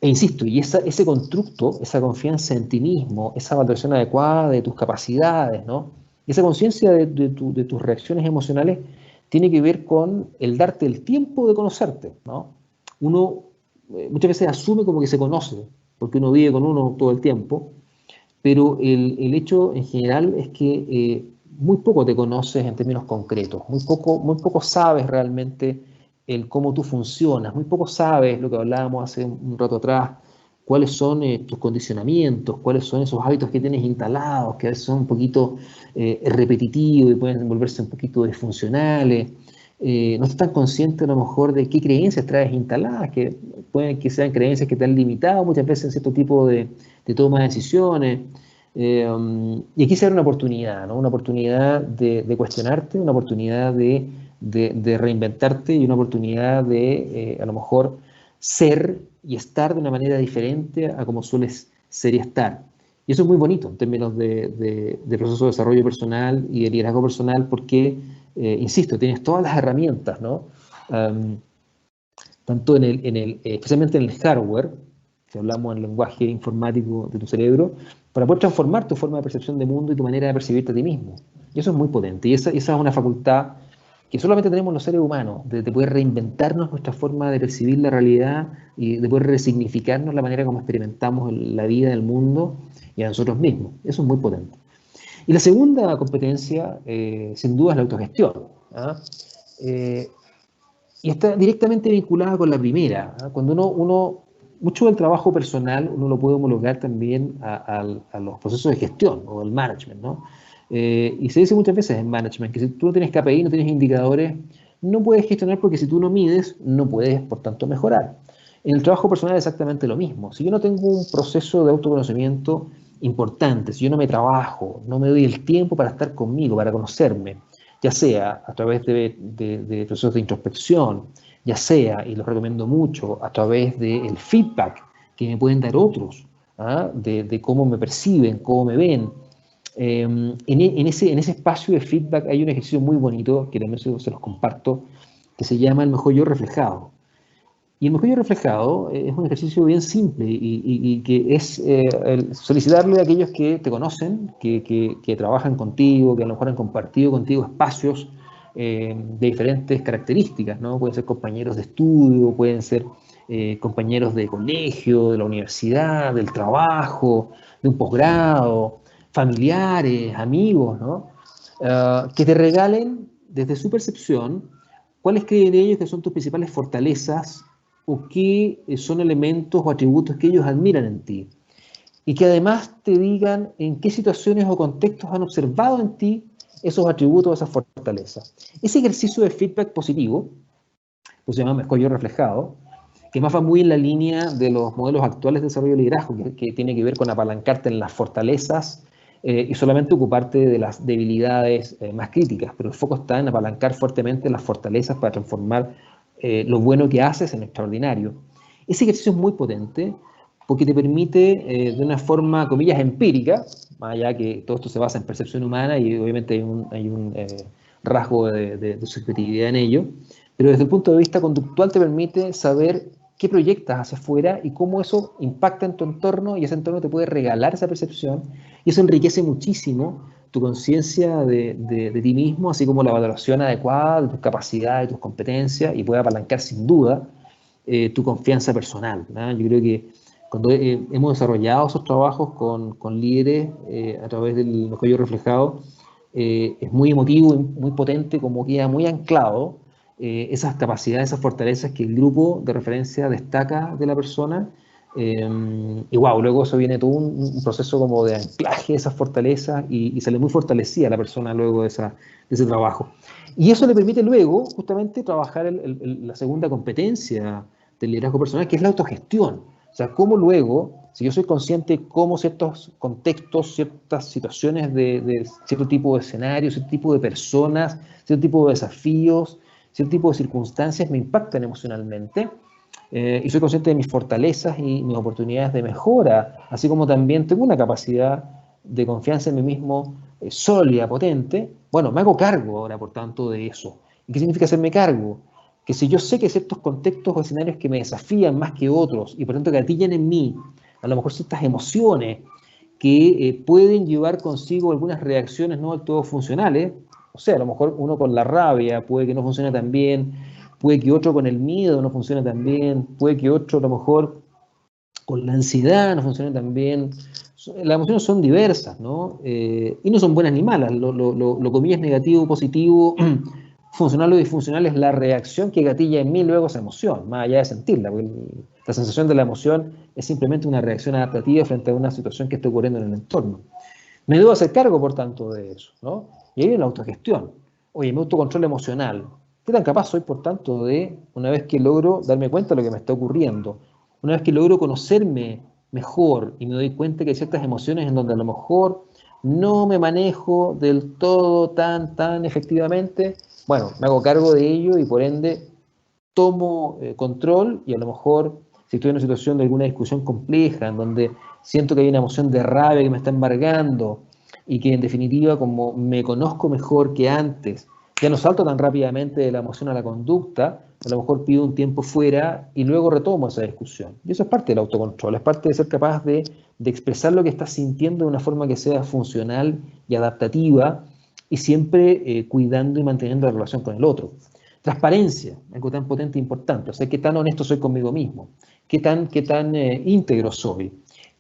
E insisto, y ese constructo, esa confianza en ti mismo, esa valoración adecuada de tus capacidades, ¿no?, y esa conciencia de tus reacciones emocionales tiene que ver con el darte el tiempo de conocerte, ¿no? Uno muchas veces asume como que se conoce, porque uno vive con uno todo el tiempo, pero el hecho en general es que muy poco te conoces en términos concretos, muy poco sabes realmente el cómo tú funcionas, muy poco sabes lo que hablábamos hace un rato atrás, cuáles son tus condicionamientos, cuáles son esos hábitos que tienes instalados, que a veces son un poquito repetitivos y pueden volverse un poquito disfuncionales. No estás tan consciente a lo mejor de qué creencias traes instaladas, que pueden que sean creencias que te han limitado muchas veces en cierto tipo de toma de decisiones. Y aquí se da una oportunidad, ¿no? Una oportunidad de cuestionarte, una oportunidad de reinventarte y una oportunidad de a lo mejor ser y estar de una manera diferente a como sueles ser y estar. Y eso es muy bonito en términos de proceso de desarrollo personal y de liderazgo personal porque, insisto, tienes todas las herramientas, ¿no? Tanto especialmente en el hardware, si hablamos en el lenguaje informático de tu cerebro, para poder transformar tu forma de percepción del mundo y tu manera de percibirte a ti mismo. Y eso es muy potente. Y esa es una facultad que solamente tenemos los seres humanos, de poder reinventarnos nuestra forma de percibir la realidad y de poder resignificarnos la manera como experimentamos la vida, el mundo y a nosotros mismos. Eso es muy potente. Y la segunda competencia, sin duda, es la autogestión. ¿Ah? Y está directamente vinculada con la primera. ¿Ah? Cuando mucho del trabajo personal uno lo puede homologar también a los procesos de gestión o el management, ¿no? Y se dice muchas veces en management que si tú no tienes KPI, no tienes indicadores, no puedes gestionar porque si tú no mides, no puedes, por tanto, mejorar. En el trabajo personal es exactamente lo mismo. Si yo no tengo un proceso de autoconocimiento importante, si yo no me trabajo, no me doy el tiempo para estar conmigo, para conocerme, ya sea a través de procesos de introspección, ya sea, y lo recomiendo mucho, a través del feedback que me pueden dar otros, ¿ah? de cómo me perciben, cómo me ven. En ese espacio de feedback hay un ejercicio muy bonito, que también se los comparto, que se llama el mejor yo reflejado. Y el mejor yo reflejado es un ejercicio bien simple y que es solicitarle a aquellos que te conocen, que trabajan contigo, que a lo mejor han compartido contigo espacios de diferentes características, ¿no? Pueden ser compañeros de estudio, pueden ser compañeros de colegio, de la universidad, del trabajo, de un posgrado, familiares, amigos, ¿no? Que te regalen desde su percepción cuáles creen ellos que son tus principales fortalezas o qué son elementos o atributos que ellos admiran en ti. Y que además te digan en qué situaciones o contextos han observado en ti esos atributos, esas fortalezas. Ese ejercicio de feedback positivo, pues se llama mejor yo reflejado, que más va muy en la línea de los modelos actuales de desarrollo de liderazgo, que tiene que ver con apalancarte en las fortalezas y solamente ocuparte de las debilidades más críticas, pero el foco está en apalancar fuertemente las fortalezas para transformar lo bueno que haces en extraordinario. Ese ejercicio es muy potente porque te permite de una forma, comillas, empírica, más allá que todo esto se basa en percepción humana y obviamente hay un rasgo de subjetividad en ello, pero desde el punto de vista conductual te permite saber qué proyectas hacia afuera y cómo eso impacta en tu entorno y ese entorno te puede regalar esa percepción y eso enriquece muchísimo tu conciencia de ti mismo, así como la valoración adecuada de tus capacidades, de tus competencias y puede apalancar sin duda tu confianza personal, ¿no? Yo creo que cuando hemos desarrollado esos trabajos con líderes a través del mejor yo reflejado, es muy emotivo y muy potente, como queda muy anclado esas capacidades, esas fortalezas que el grupo de referencia destaca de la persona. Y wow, luego eso viene todo un proceso como de anclaje de esas fortalezas y sale muy fortalecida la persona luego de ese trabajo. Y eso le permite luego justamente trabajar la segunda competencia del liderazgo personal, que es la autogestión. O sea, cómo luego, si yo soy consciente de cómo ciertos contextos, ciertas situaciones de cierto tipo de escenarios, cierto tipo de personas, cierto tipo de desafíos, cierto tipo de circunstancias me impactan emocionalmente, y soy consciente de mis fortalezas y mis oportunidades de mejora, así como también tengo una capacidad de confianza en mí mismo sólida, potente, bueno, me hago cargo ahora, por tanto, de eso. ¿Y qué significa hacerme cargo? Que si yo sé que ciertos contextos o escenarios que me desafían más que otros y por tanto gatillan en mí a lo mejor ciertas emociones que pueden llevar consigo algunas reacciones no del todo funcionales, o sea, a lo mejor uno con la rabia puede que no funcione tan bien, puede que otro con el miedo no funcione tan bien, puede que otro a lo mejor con la ansiedad no funcione tan bien. Las emociones son diversas, ¿no? Y no son buenas ni malas. Lo comillas negativo, positivo, funcional o disfuncional es la reacción que gatilla en mí luego esa emoción, más allá de sentirla, porque la sensación de la emoción es simplemente una reacción adaptativa frente a una situación que está ocurriendo en el entorno. Me debo hacer cargo, por tanto, de eso, ¿no? Y ahí hay la autogestión. Oye, mi autocontrol emocional. ¿Qué tan capaz soy, por tanto, de, una vez que logro darme cuenta de lo que me está ocurriendo, una vez que logro conocerme mejor y me doy cuenta que hay ciertas emociones en donde a lo mejor no me manejo del todo tan efectivamente, bueno, me hago cargo de ello y por ende tomo control y a lo mejor si estoy en una situación de alguna discusión compleja en donde siento que hay una emoción de rabia que me está embargando y que en definitiva como me conozco mejor que antes, ya no salto tan rápidamente de la emoción a la conducta, a lo mejor pido un tiempo fuera y luego retomo esa discusión. Y eso es parte del autocontrol, es parte de ser capaz de expresar lo que estás sintiendo de una forma que sea funcional y adaptativa y siempre cuidando y manteniendo la relación con el otro. Transparencia, algo tan potente e importante, o sea, qué tan honesto soy conmigo mismo, qué tan íntegro soy,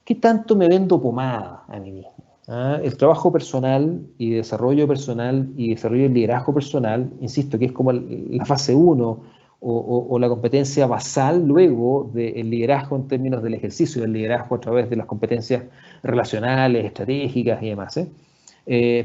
qué tanto me vendo pomada a mí mismo. ¿Ah? El trabajo personal y desarrollo personal y desarrollo del liderazgo personal, insisto, que es como la fase 1 o la competencia basal luego del liderazgo en términos del ejercicio del liderazgo a través de las competencias relacionales, estratégicas y demás,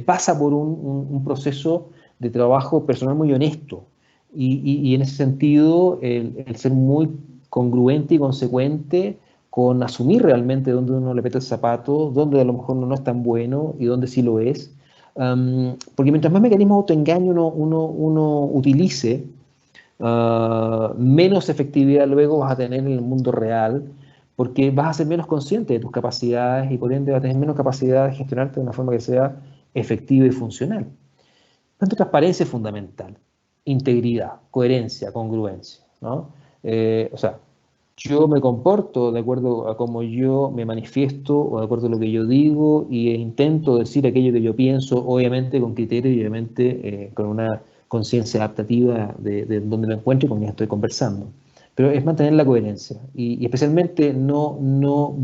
pasa por un proceso de trabajo personal muy honesto y en ese sentido el ser muy congruente y consecuente con asumir realmente dónde uno le mete el zapato, dónde a lo mejor no es tan bueno y dónde sí lo es. Porque mientras más mecanismos de autoengaño uno utilice, menos efectividad luego vas a tener en el mundo real, porque vas a ser menos consciente de tus capacidades y por ende vas a tener menos capacidad de gestionarte de una forma que sea efectiva y funcional. Tanto transparencia es fundamental, integridad, coherencia, congruencia, ¿no? O sea, yo me comporto de acuerdo a cómo yo me manifiesto o de acuerdo a lo que yo digo y intento decir aquello que yo pienso, obviamente con criterio y obviamente con una conciencia adaptativa de donde me encuentro y con quien estoy conversando. Pero es mantener la coherencia y especialmente no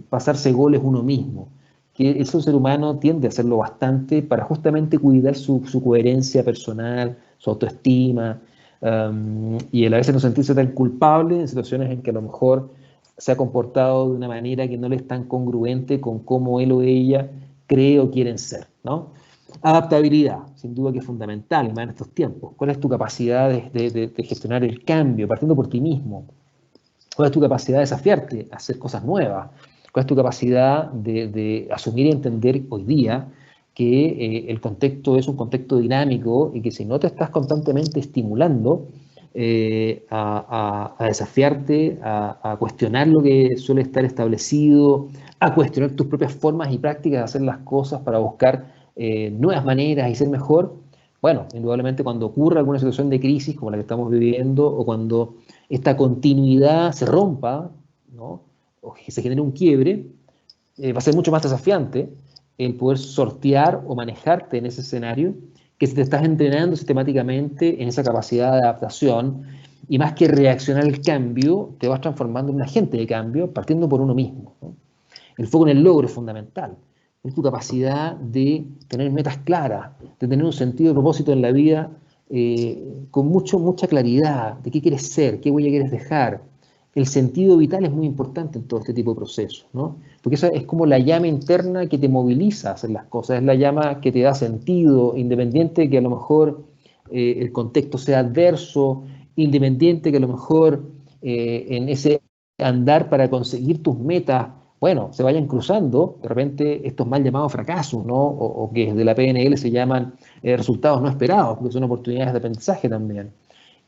pasarse goles uno mismo, que el ser humano tiende a hacerlo bastante para justamente cuidar su coherencia personal, su autoestima, y el a veces no sentirse tan culpable en situaciones en que a lo mejor se ha comportado de una manera que no le es tan congruente con cómo él o ella cree o quieren ser, ¿no? Adaptabilidad, sin duda que es fundamental, y más en estos tiempos. ¿Cuál es tu capacidad de gestionar el cambio, partiendo por ti mismo? ¿Cuál es tu capacidad de desafiarte a hacer cosas nuevas? ¿Cuál es tu capacidad de asumir y entender hoy día que el contexto es un contexto dinámico y que si no te estás constantemente estimulando a desafiarte, a cuestionar lo que suele estar establecido, a cuestionar tus propias formas y prácticas de hacer las cosas para buscar nuevas maneras y ser mejor? Bueno, indudablemente cuando ocurra alguna situación de crisis como la que estamos viviendo o cuando esta continuidad se rompa, ¿no? O que se genere un quiebre, va a ser mucho más desafiante el poder sortear o manejarte en ese escenario que si te estás entrenando sistemáticamente en esa capacidad de adaptación y más que reaccionar al cambio, te vas transformando en un agente de cambio partiendo por uno mismo, ¿no? El foco en el logro es fundamental. Es tu capacidad de tener metas claras, de tener un sentido de propósito en la vida con mucha claridad de qué quieres ser, qué huella quieres dejar. El sentido vital es muy importante en todo este tipo de procesos, ¿no? Porque esa es como la llama interna que te moviliza a hacer las cosas, es la llama que te da sentido, independiente que a lo mejor el contexto sea adverso, independiente que a lo mejor en ese andar para conseguir tus metas, bueno, se vayan cruzando de repente estos mal llamados fracasos, ¿no? O que desde la PNL se llaman resultados no esperados, porque son oportunidades de aprendizaje también.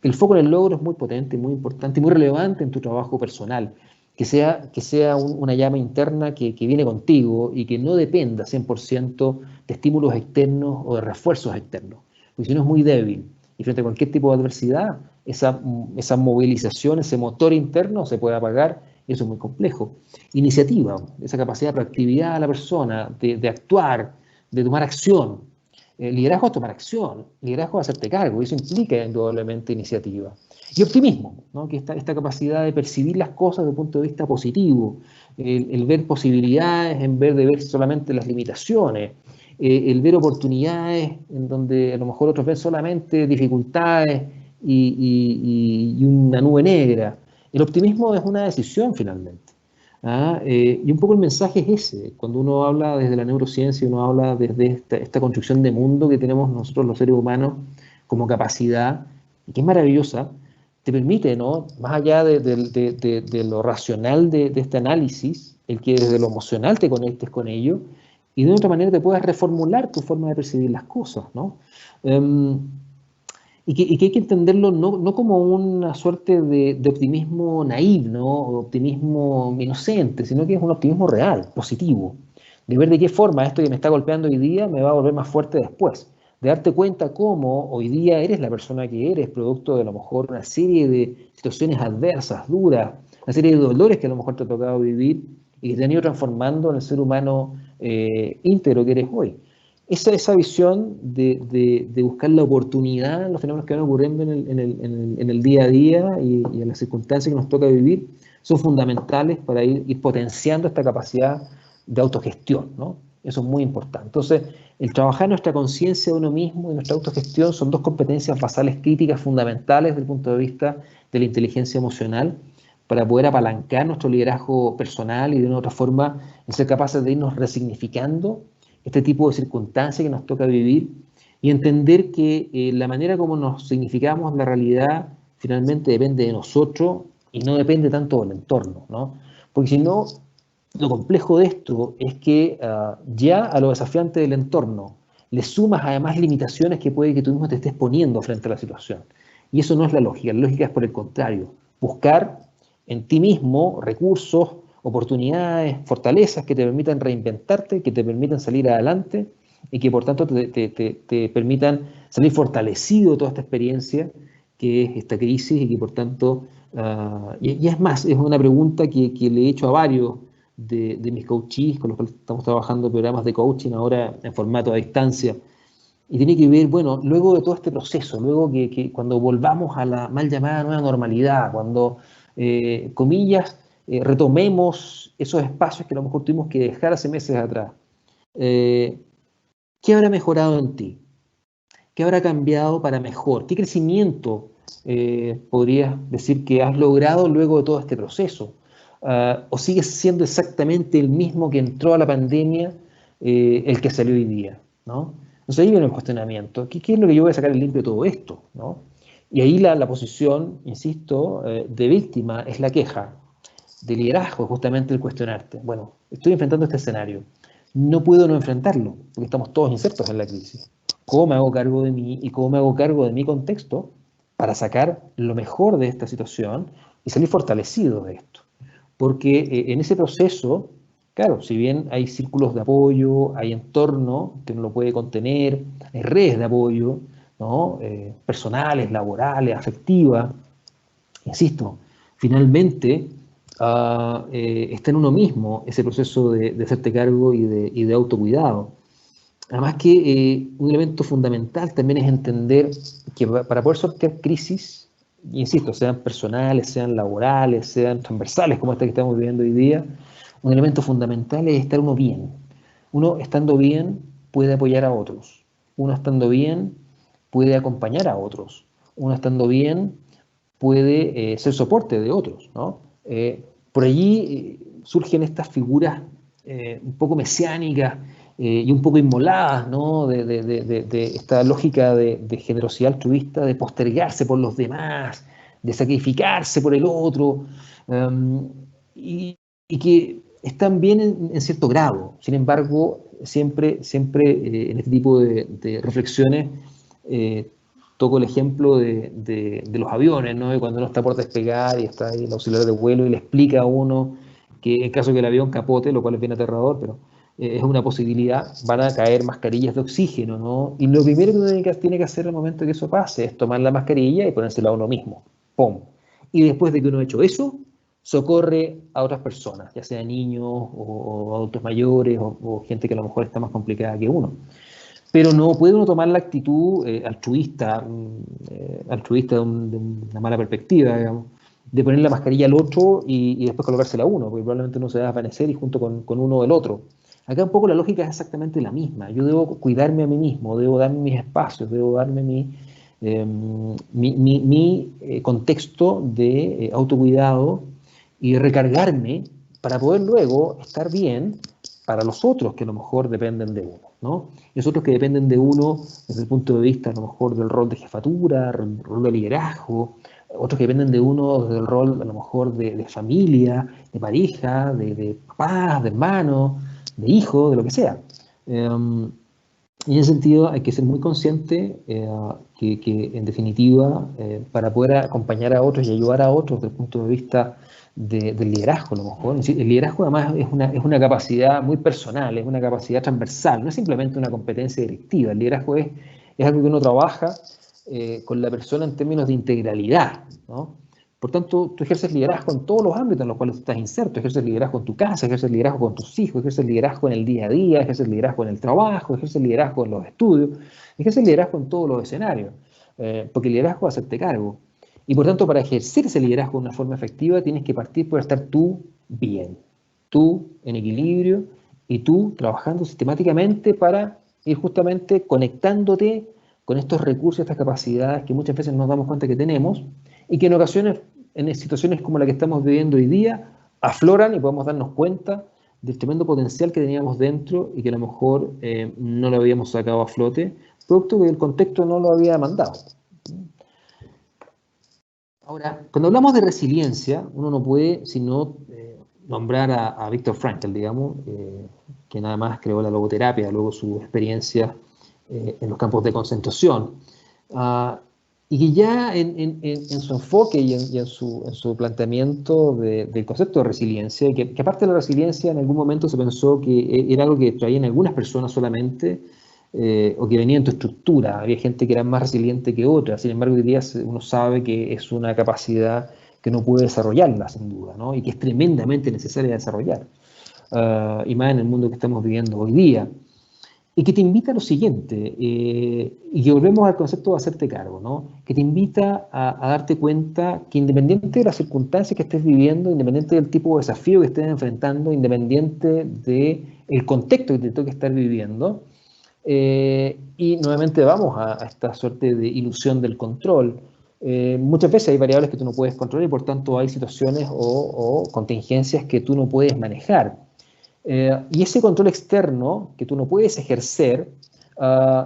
El foco en el logro es muy potente, muy importante y muy relevante en tu trabajo personal. Que sea una llama interna que viene contigo y que no dependa 100% de estímulos externos o de refuerzos externos. Porque si no es muy débil y frente a cualquier tipo de adversidad, esa movilización, ese motor interno se puede apagar y eso es muy complejo. Iniciativa, esa capacidad de proactividad de la persona, de actuar, de tomar acción. Liderazgo es tomar acción, liderazgo es hacerte cargo, y eso implica indudablemente iniciativa. Y optimismo, ¿no? Que esta capacidad de percibir las cosas desde un punto de vista positivo, el ver posibilidades en vez de ver solamente las limitaciones, el ver oportunidades en donde a lo mejor otros ven solamente dificultades y una nube negra. El optimismo es una decisión finalmente. Y un poco el mensaje es ese, cuando uno habla desde la neurociencia, uno habla desde esta construcción de mundo que tenemos nosotros los seres humanos como capacidad, y que es maravillosa, te permite, ¿no? Más allá de lo racional de este análisis, el que desde lo emocional te conectes con ello, y de otra manera te puedas reformular tu forma de percibir las cosas, ¿no? Y que hay que entenderlo no como una suerte de optimismo naïve, ¿no? O optimismo inocente, sino que es un optimismo real, positivo. De ver de qué forma esto que me está golpeando hoy día me va a volver más fuerte después. De darte cuenta cómo hoy día eres la persona que eres, producto de a lo mejor una serie de situaciones adversas, duras, una serie de dolores que a lo mejor te ha tocado vivir y que te han ido transformando en el ser humano íntegro que eres hoy. Esa visión de buscar la oportunidad en los fenómenos que van ocurriendo en el día a día y en las circunstancias que nos toca vivir son fundamentales para ir potenciando esta capacidad de autogestión, ¿no? Eso es muy importante. Entonces, el trabajar nuestra conciencia de uno mismo y nuestra autogestión son dos competencias basales críticas fundamentales desde el punto de vista de la inteligencia emocional para poder apalancar nuestro liderazgo personal y de una u otra forma ser capaces de irnos resignificando este tipo de circunstancias que nos toca vivir y entender que la manera como nos significamos la realidad finalmente depende de nosotros y no depende tanto del entorno, ¿no? Porque si no, lo complejo de esto es que ya a lo desafiante del entorno le sumas además limitaciones que puede que tú mismo te estés poniendo frente a la situación. Y eso no es la lógica es por el contrario, buscar en ti mismo recursos, oportunidades, fortalezas que te permitan reinventarte, que te permitan salir adelante y que por tanto te permitan salir fortalecido de toda esta experiencia que es esta crisis y que por tanto, y es más, es una pregunta que le he hecho a varios de mis coaches con los que estamos trabajando programas de coaching ahora en formato a distancia, y tiene que ver, bueno, luego de todo este proceso, luego que cuando volvamos a la mal llamada nueva normalidad, cuando, comillas, retomemos esos espacios que a lo mejor tuvimos que dejar hace meses atrás, ¿qué habrá mejorado en ti? ¿Qué habrá cambiado para mejor? ¿Qué crecimiento podrías decir que has logrado luego de todo este proceso? ¿O sigues siendo exactamente el mismo que entró a la pandemia, el que salió hoy día, ¿no? Entonces ahí viene el cuestionamiento. ¿Qué es lo que yo voy a sacar en limpio de todo esto, ¿no? Y ahí la posición, insisto, de víctima es la queja. De liderazgo, justamente el cuestionarte. Bueno, estoy enfrentando este escenario. No puedo no enfrentarlo, porque estamos todos insertos en la crisis. ¿Cómo me hago cargo de mí y cómo me hago cargo de mi contexto para sacar lo mejor de esta situación y salir fortalecido de esto? Porque en ese proceso, claro, si bien hay círculos de apoyo, hay entorno que uno lo puede contener, hay redes de apoyo, ¿no? Personales, laborales, afectivas, insisto, finalmente está en uno mismo ese proceso de hacerte cargo y de autocuidado. Además que un elemento fundamental también es entender que para poder sortear crisis, insisto, sean personales, sean laborales, sean transversales, como esta que estamos viviendo hoy día, un elemento fundamental es estar uno bien. Uno estando bien puede apoyar a otros. Uno estando bien puede acompañar a otros. Uno estando bien puede ser soporte de otros, ¿no? Por allí surgen estas figuras un poco mesiánicas y un poco inmoladas, ¿no? De esta lógica de generosidad altruista, de postergarse por los demás, de sacrificarse por el otro, y que están bien en cierto grado. Sin embargo, siempre en este tipo de reflexiones toco el ejemplo de los aviones, ¿no? Y cuando uno está por despegar y está ahí el auxiliar de vuelo y le explica a uno que en caso de que el avión capote, lo cual es bien aterrador, pero es una posibilidad, van a caer mascarillas de oxígeno, ¿no? Y lo primero que uno tiene que hacer al momento que eso pase es tomar la mascarilla y ponérsela a uno mismo. ¡Pum! Y después de que uno ha hecho eso, socorre a otras personas, ya sea niños o adultos mayores o gente que a lo mejor está más complicada que uno. Pero no puede uno tomar la actitud altruista de una mala perspectiva, digamos, de poner la mascarilla al otro y después colocársela a uno, porque probablemente uno se va a desvanecer y junto con uno del otro. Acá un poco la lógica es exactamente la misma. Yo debo cuidarme a mí mismo, debo darme mis espacios, debo darme mi contexto de autocuidado y recargarme para poder luego estar bien para los otros que a lo mejor dependen de uno, ¿no? Los otros que dependen de uno desde el punto de vista a lo mejor del rol de jefatura, el rol de liderazgo, otros que dependen de uno desde el rol a lo mejor de familia, de pareja, de papás, de hermanos, de hijos, de lo que sea. Y en ese sentido hay que ser muy consciente que en definitiva para poder acompañar a otros y ayudar a otros desde el punto de vista del liderazgo, a lo mejor. Es decir, el liderazgo además es una capacidad muy personal, es una capacidad transversal, no es simplemente una competencia directiva. El liderazgo es algo que uno trabaja con la persona en términos de integralidad, ¿no? Por tanto, tú ejerces liderazgo en todos los ámbitos en los cuales estás inserto. Ejerces liderazgo en tu casa, ejerces liderazgo con tus hijos, ejerces liderazgo en el día a día, ejerces liderazgo en el trabajo, ejerces liderazgo en los estudios, ejerces liderazgo en todos los escenarios, porque el liderazgo es hacerte cargo. Y por tanto, para ejercer ese liderazgo de una forma efectiva, tienes que partir por estar tú bien, tú en equilibrio y tú trabajando sistemáticamente para ir justamente conectándote con estos recursos, estas capacidades que muchas veces nos damos cuenta que tenemos y que en ocasiones, en situaciones como la que estamos viviendo hoy día, afloran y podemos darnos cuenta del tremendo potencial que teníamos dentro y que a lo mejor no lo habíamos sacado a flote, producto que el contexto no lo había demandado. Ahora, cuando hablamos de resiliencia, uno no puede sino nombrar a Viktor Frankl, digamos, que nada más creó la logoterapia, luego su experiencia en los campos de concentración. Y que ya en su enfoque y en su planteamiento del concepto de resiliencia, que aparte de la resiliencia en algún momento se pensó que era algo que traían algunas personas solamente, o que venía en tu estructura. Había gente que era más resiliente que otra. Sin embargo, hoy día uno sabe que es una capacidad que no puede desarrollarla, sin duda, ¿no? Y que es tremendamente necesaria desarrollar. Y más en el mundo que estamos viviendo hoy día. Y que te invita a lo siguiente, y que volvemos al concepto de hacerte cargo, ¿no? Que te invita a darte cuenta que independiente de las circunstancias que estés viviendo, independiente del tipo de desafío que estés enfrentando, independiente del contexto que te toque estar viviendo, y nuevamente vamos a esta suerte de ilusión del control. Muchas veces hay variables que tú no puedes controlar y por tanto hay situaciones o contingencias que tú no puedes manejar. Y ese control externo que tú no puedes ejercer,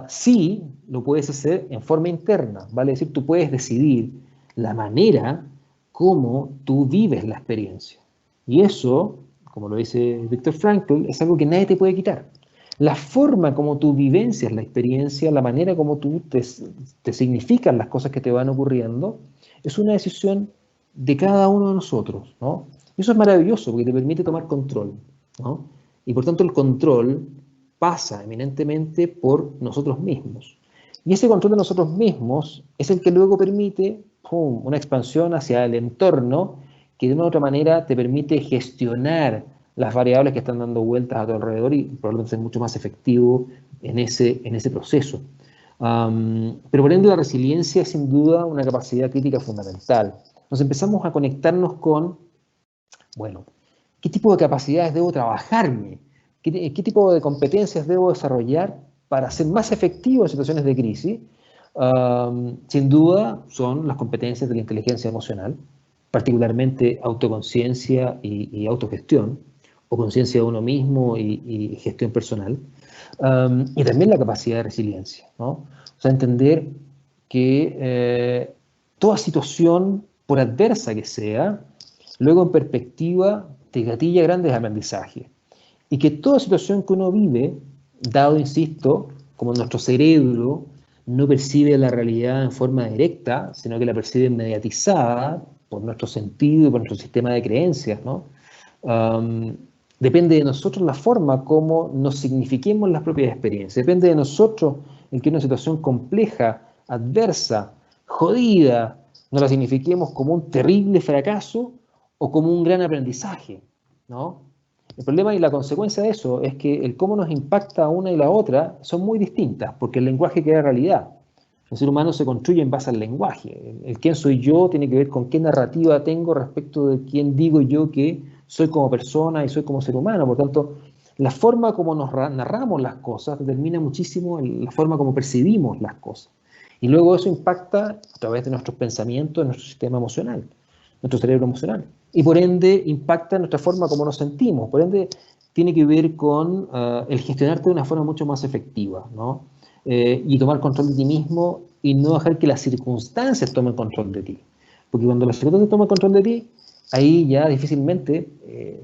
sí lo puedes hacer en forma interna, vale decir, tú puedes decidir la manera como tú vives la experiencia. Y eso, como lo dice Viktor Frankl, es algo que nadie te puede quitar. La forma como tú vivencias la experiencia, la manera como tú te significan las cosas que te van ocurriendo, es una decisión de cada uno de nosotros, ¿no? Y eso es maravilloso porque te permite tomar control, ¿no? Y por tanto el control pasa eminentemente por nosotros mismos. Y ese control de nosotros mismos es el que luego permite una expansión hacia el entorno que de una u otra manera te permite gestionar las variables que están dando vueltas a tu alrededor y probablemente ser mucho más efectivo en ese proceso. Pero por ende la resiliencia es sin duda una capacidad crítica fundamental. Nos empezamos a conectarnos con, bueno, ¿qué tipo de capacidades debo trabajarme? ¿Qué tipo de competencias debo desarrollar para ser más efectivo en situaciones de crisis? Sin duda son las competencias de la inteligencia emocional, particularmente autoconciencia y autogestión, o conciencia de uno mismo y gestión personal, y también la capacidad de resiliencia, ¿no? O sea, entender que toda situación por adversa que sea, luego en perspectiva te gatilla grandes aprendizajes. Y que toda situación que uno vive, dado, insisto, como nuestro cerebro no percibe la realidad en forma directa, sino que la percibe mediatizada por nuestro sentido, por nuestro sistema de creencias, ¿no? Depende de nosotros la forma como nos signifiquemos las propias experiencias. Depende de nosotros en que una situación compleja, adversa, jodida, nos la signifiquemos como un terrible fracaso o como un gran aprendizaje, ¿no? El problema y la consecuencia de eso es que el cómo nos impacta una y la otra son muy distintas, porque el lenguaje crea realidad. El ser humano se construye en base al lenguaje. El quién soy yo tiene que ver con qué narrativa tengo respecto de quién digo yo que soy como persona y soy como ser humano. Por tanto, la forma como nos narramos las cosas determina muchísimo la forma como percibimos las cosas. Y luego eso impacta a través de nuestros pensamientos, en nuestro sistema emocional, nuestro cerebro emocional. Y por ende impacta nuestra forma como nos sentimos. Por ende tiene que ver con el gestionarte de una forma mucho más efectiva, ¿no? Y tomar control de ti mismo y no dejar que las circunstancias tomen control de ti. Porque cuando las circunstancias toman control de ti, ahí ya difícilmente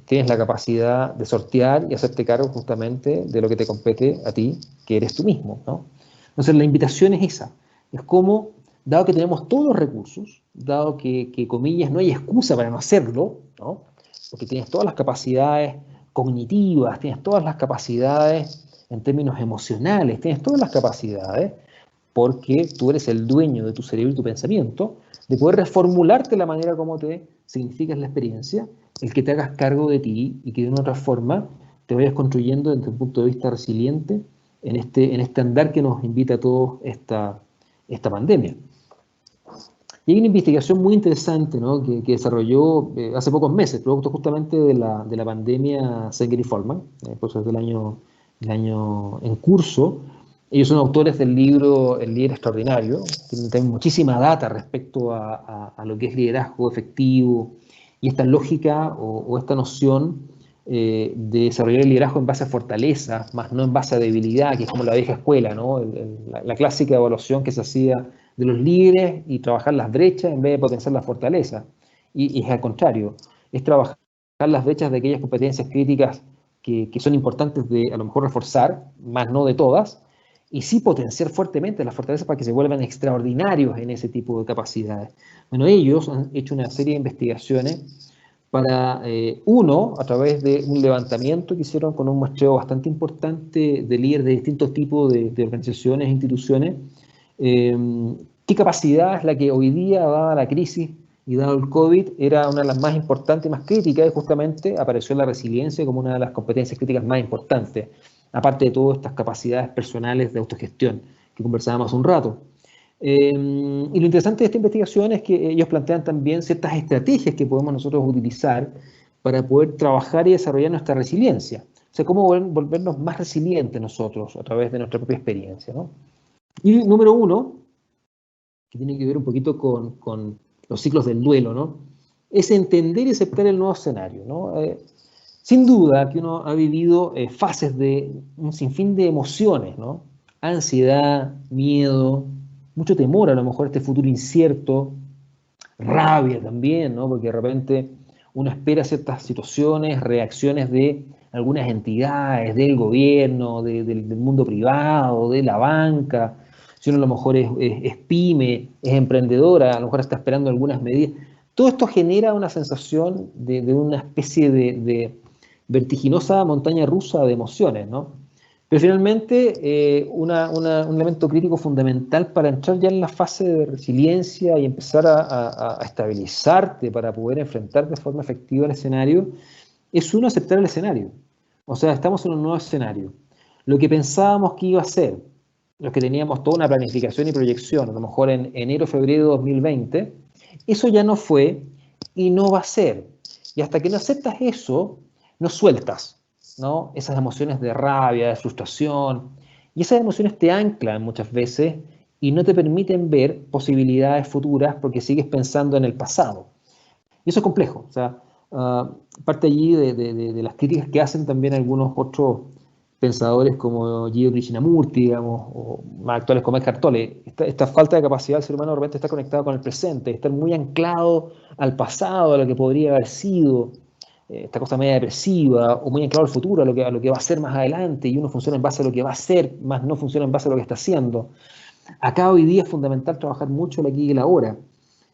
tienes la capacidad de sortear y hacerte cargo justamente de lo que te compete a ti, que eres tú mismo, ¿no? Entonces la invitación es esa. Es como, dado que tenemos todos los recursos, dado que comillas, no hay excusa para no hacerlo, ¿no? Porque tienes todas las capacidades cognitivas, tienes todas las capacidades en términos emocionales, tienes todas las capacidades, porque tú eres el dueño de tu cerebro y tu pensamiento, de poder reformularte la manera como te significas la experiencia, el que te hagas cargo de ti y que de una otra forma te vayas construyendo desde un punto de vista resiliente en este andar que nos invita a todos esta pandemia. Y hay una investigación muy interesante, ¿no? que desarrolló hace pocos meses, producto justamente de la pandemia Sanger y Folman, pues es del año en curso. Ellos son autores del libro El líder extraordinario, tienen también muchísima data respecto a lo que es liderazgo efectivo y esta lógica o esta noción de desarrollar el liderazgo en base a fortaleza, más no en base a debilidad, que es como la vieja escuela, ¿no? La clásica evaluación que se hacía de los líderes y trabajar las brechas en vez de potenciar las fortalezas. Y es al contrario, es trabajar las brechas de aquellas competencias críticas que son importantes de a lo mejor reforzar, más no de todas, y sí potenciar fuertemente las fortalezas para que se vuelvan extraordinarios en ese tipo de capacidades. Bueno, ellos han hecho una serie de investigaciones para, a través de un levantamiento que hicieron con un muestreo bastante importante de líderes de distintos tipos de organizaciones e instituciones, qué capacidad es la que hoy día, dada la crisis y dado el COVID, era una de las más importantes y más críticas, y justamente apareció la resiliencia como una de las competencias críticas más importantes, aparte de todas estas capacidades personales de autogestión que conversábamos hace un rato. Y lo interesante de esta investigación es que ellos plantean también ciertas estrategias que podemos nosotros utilizar para poder trabajar y desarrollar nuestra resiliencia. O sea, cómo volvernos más resilientes nosotros a través de nuestra propia experiencia, ¿no? Y número uno, que tiene que ver un poquito con los ciclos del duelo, ¿no? Es entender y aceptar el nuevo escenario, ¿no? Sin duda que uno ha vivido fases de un sinfín de emociones, ¿no? Ansiedad, miedo, mucho temor a lo mejor a este futuro incierto, rabia también, ¿no? Porque de repente uno espera ciertas situaciones, reacciones de algunas entidades, del gobierno, del mundo privado, de la banca. Si uno a lo mejor es pyme, es emprendedora, a lo mejor está esperando algunas medidas. Todo esto genera una sensación de una especie de vertiginosa montaña rusa de emociones, ¿no? Pero finalmente, un elemento crítico fundamental para entrar ya en la fase de resiliencia y empezar a estabilizarte para poder enfrentar de forma efectiva el escenario, es uno aceptar el escenario. O sea, estamos en un nuevo escenario. Lo que pensábamos que iba a ser, los que teníamos toda una planificación y proyección, a lo mejor en enero, febrero de 2020, eso ya no fue y no va a ser. Y hasta que no aceptas eso, no sueltas, ¿no? Esas emociones de rabia, de frustración, y esas emociones te anclan muchas veces y no te permiten ver posibilidades futuras porque sigues pensando en el pasado. Y eso es complejo. O sea, parte allí de las críticas que hacen también algunos otros pensadores como Gio Krishnamurti, digamos, o más actuales como Eckhart Tolle. Esta falta de capacidad del ser humano de repente está conectado con el presente, estar muy anclado al pasado, a lo que podría haber sido, esta cosa media depresiva, o muy anclado al futuro, a lo que va a ser más adelante, y uno funciona en base a lo que va a ser, más no funciona en base a lo que está haciendo. Acá hoy día es fundamental trabajar mucho el aquí y el ahora,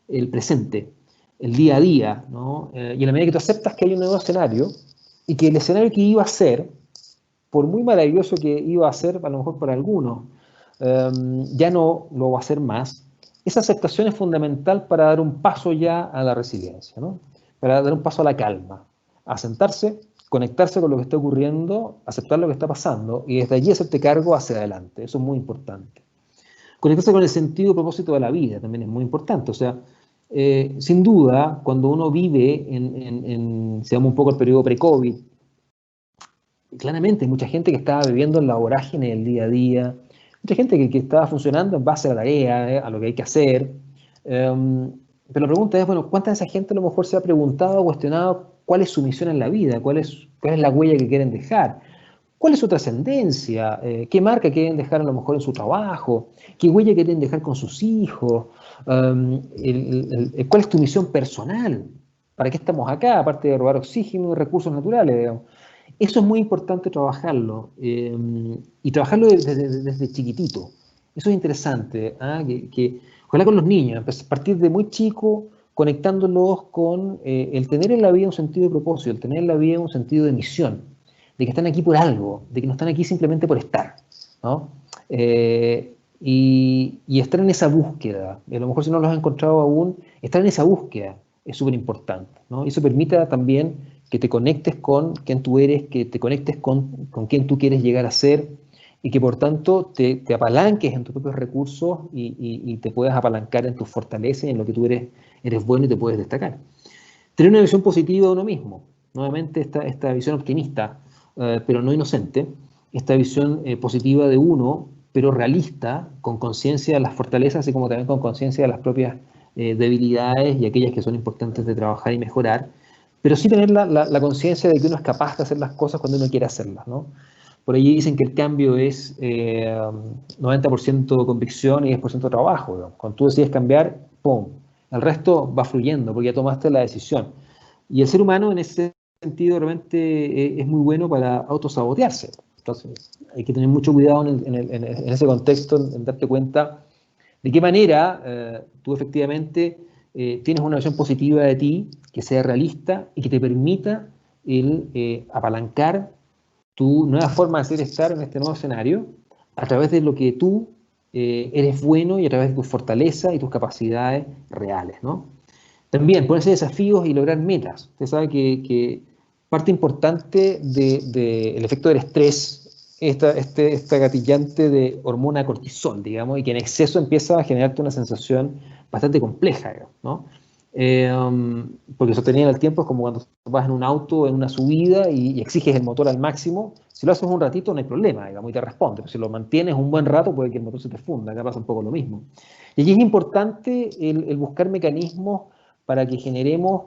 el presente, el día a día, ¿no? Y en la medida que tú aceptas que hay un nuevo escenario, y que el escenario que iba a ser, por muy maravilloso que iba a ser, a lo mejor para algunos, ya no lo va a hacer más. Esa aceptación es fundamental para dar un paso ya a la resiliencia, ¿no? Para dar un paso a la calma, a sentarse, conectarse con lo que está ocurriendo, aceptar lo que está pasando y desde allí hacerte cargo hacia adelante. Eso es muy importante. Conectarse con el sentido y propósito de la vida también es muy importante. O sea, sin duda, cuando uno vive se llama un poco el periodo pre-COVID, claramente hay mucha gente que estaba viviendo en la vorágine del día a día, mucha gente que estaba funcionando en base a la tarea, a lo que hay que hacer. Pero la pregunta es, bueno, ¿cuánta de esa gente a lo mejor se ha preguntado o cuestionado cuál es su misión en la vida? ¿Cuál es la huella que quieren dejar? ¿Cuál es su trascendencia? ¿Qué marca quieren dejar a lo mejor en su trabajo? ¿Qué huella quieren dejar con sus hijos? ¿Cuál es tu misión personal? ¿Para qué estamos acá? Aparte de robar oxígeno y recursos naturales, digamos. Eso es muy importante trabajarlo y trabajarlo desde chiquitito. Eso es interesante, ¿ah? Ojalá con los niños, a partir de muy chico, conectándolos con el tener en la vida un sentido de propósito, el tener en la vida un sentido de misión, de que están aquí por algo, de que no están aquí simplemente por estar, ¿no? Y estar en esa búsqueda, a lo mejor si no los has encontrado aún, estar en esa búsqueda es súper importante, ¿no? Y eso permite también que te conectes con quién tú eres, que te conectes con quién tú quieres llegar a ser y que por tanto te apalanques en tus propios recursos y te puedas apalancar en tus fortalezas y en lo que tú eres bueno y te puedes destacar. Tener una visión positiva de uno mismo, nuevamente esta visión optimista, pero no inocente, esta visión positiva de uno, pero realista, con conciencia de las fortalezas y como también con conciencia de las propias debilidades y aquellas que son importantes de trabajar y mejorar, pero sí tener la conciencia de que uno es capaz de hacer las cosas cuando uno quiere hacerlas, ¿no? Por ahí dicen que el cambio es 90% convicción y 10% trabajo, ¿no? Cuando tú decides cambiar, ¡pum! El resto va fluyendo porque ya tomaste la decisión. Y el ser humano en ese sentido realmente es muy bueno para autosabotearse. Entonces hay que tener mucho cuidado en ese contexto, en darte cuenta de qué manera tú efectivamente tienes una visión positiva de ti, que sea realista y que te permita el apalancar tu nueva forma de ser estar en este nuevo escenario a través de lo que tú eres bueno y a través de tus fortalezas y tus capacidades reales, ¿no? También ponerse desafíos y lograr metas. Usted sabe que parte importante del efecto del estrés esta gatillante de hormona cortisol, digamos, y que en exceso empieza a generarte una sensación bastante compleja, ¿no? Porque sostener el tiempo es como cuando vas en un auto, en una subida y exiges el motor al máximo. Si lo haces un ratito no hay problema, digamos, y te responde. Pero si lo mantienes un buen rato puede que el motor se te funda. Acá pasa un poco lo mismo. Y allí es importante el buscar mecanismos para que generemos,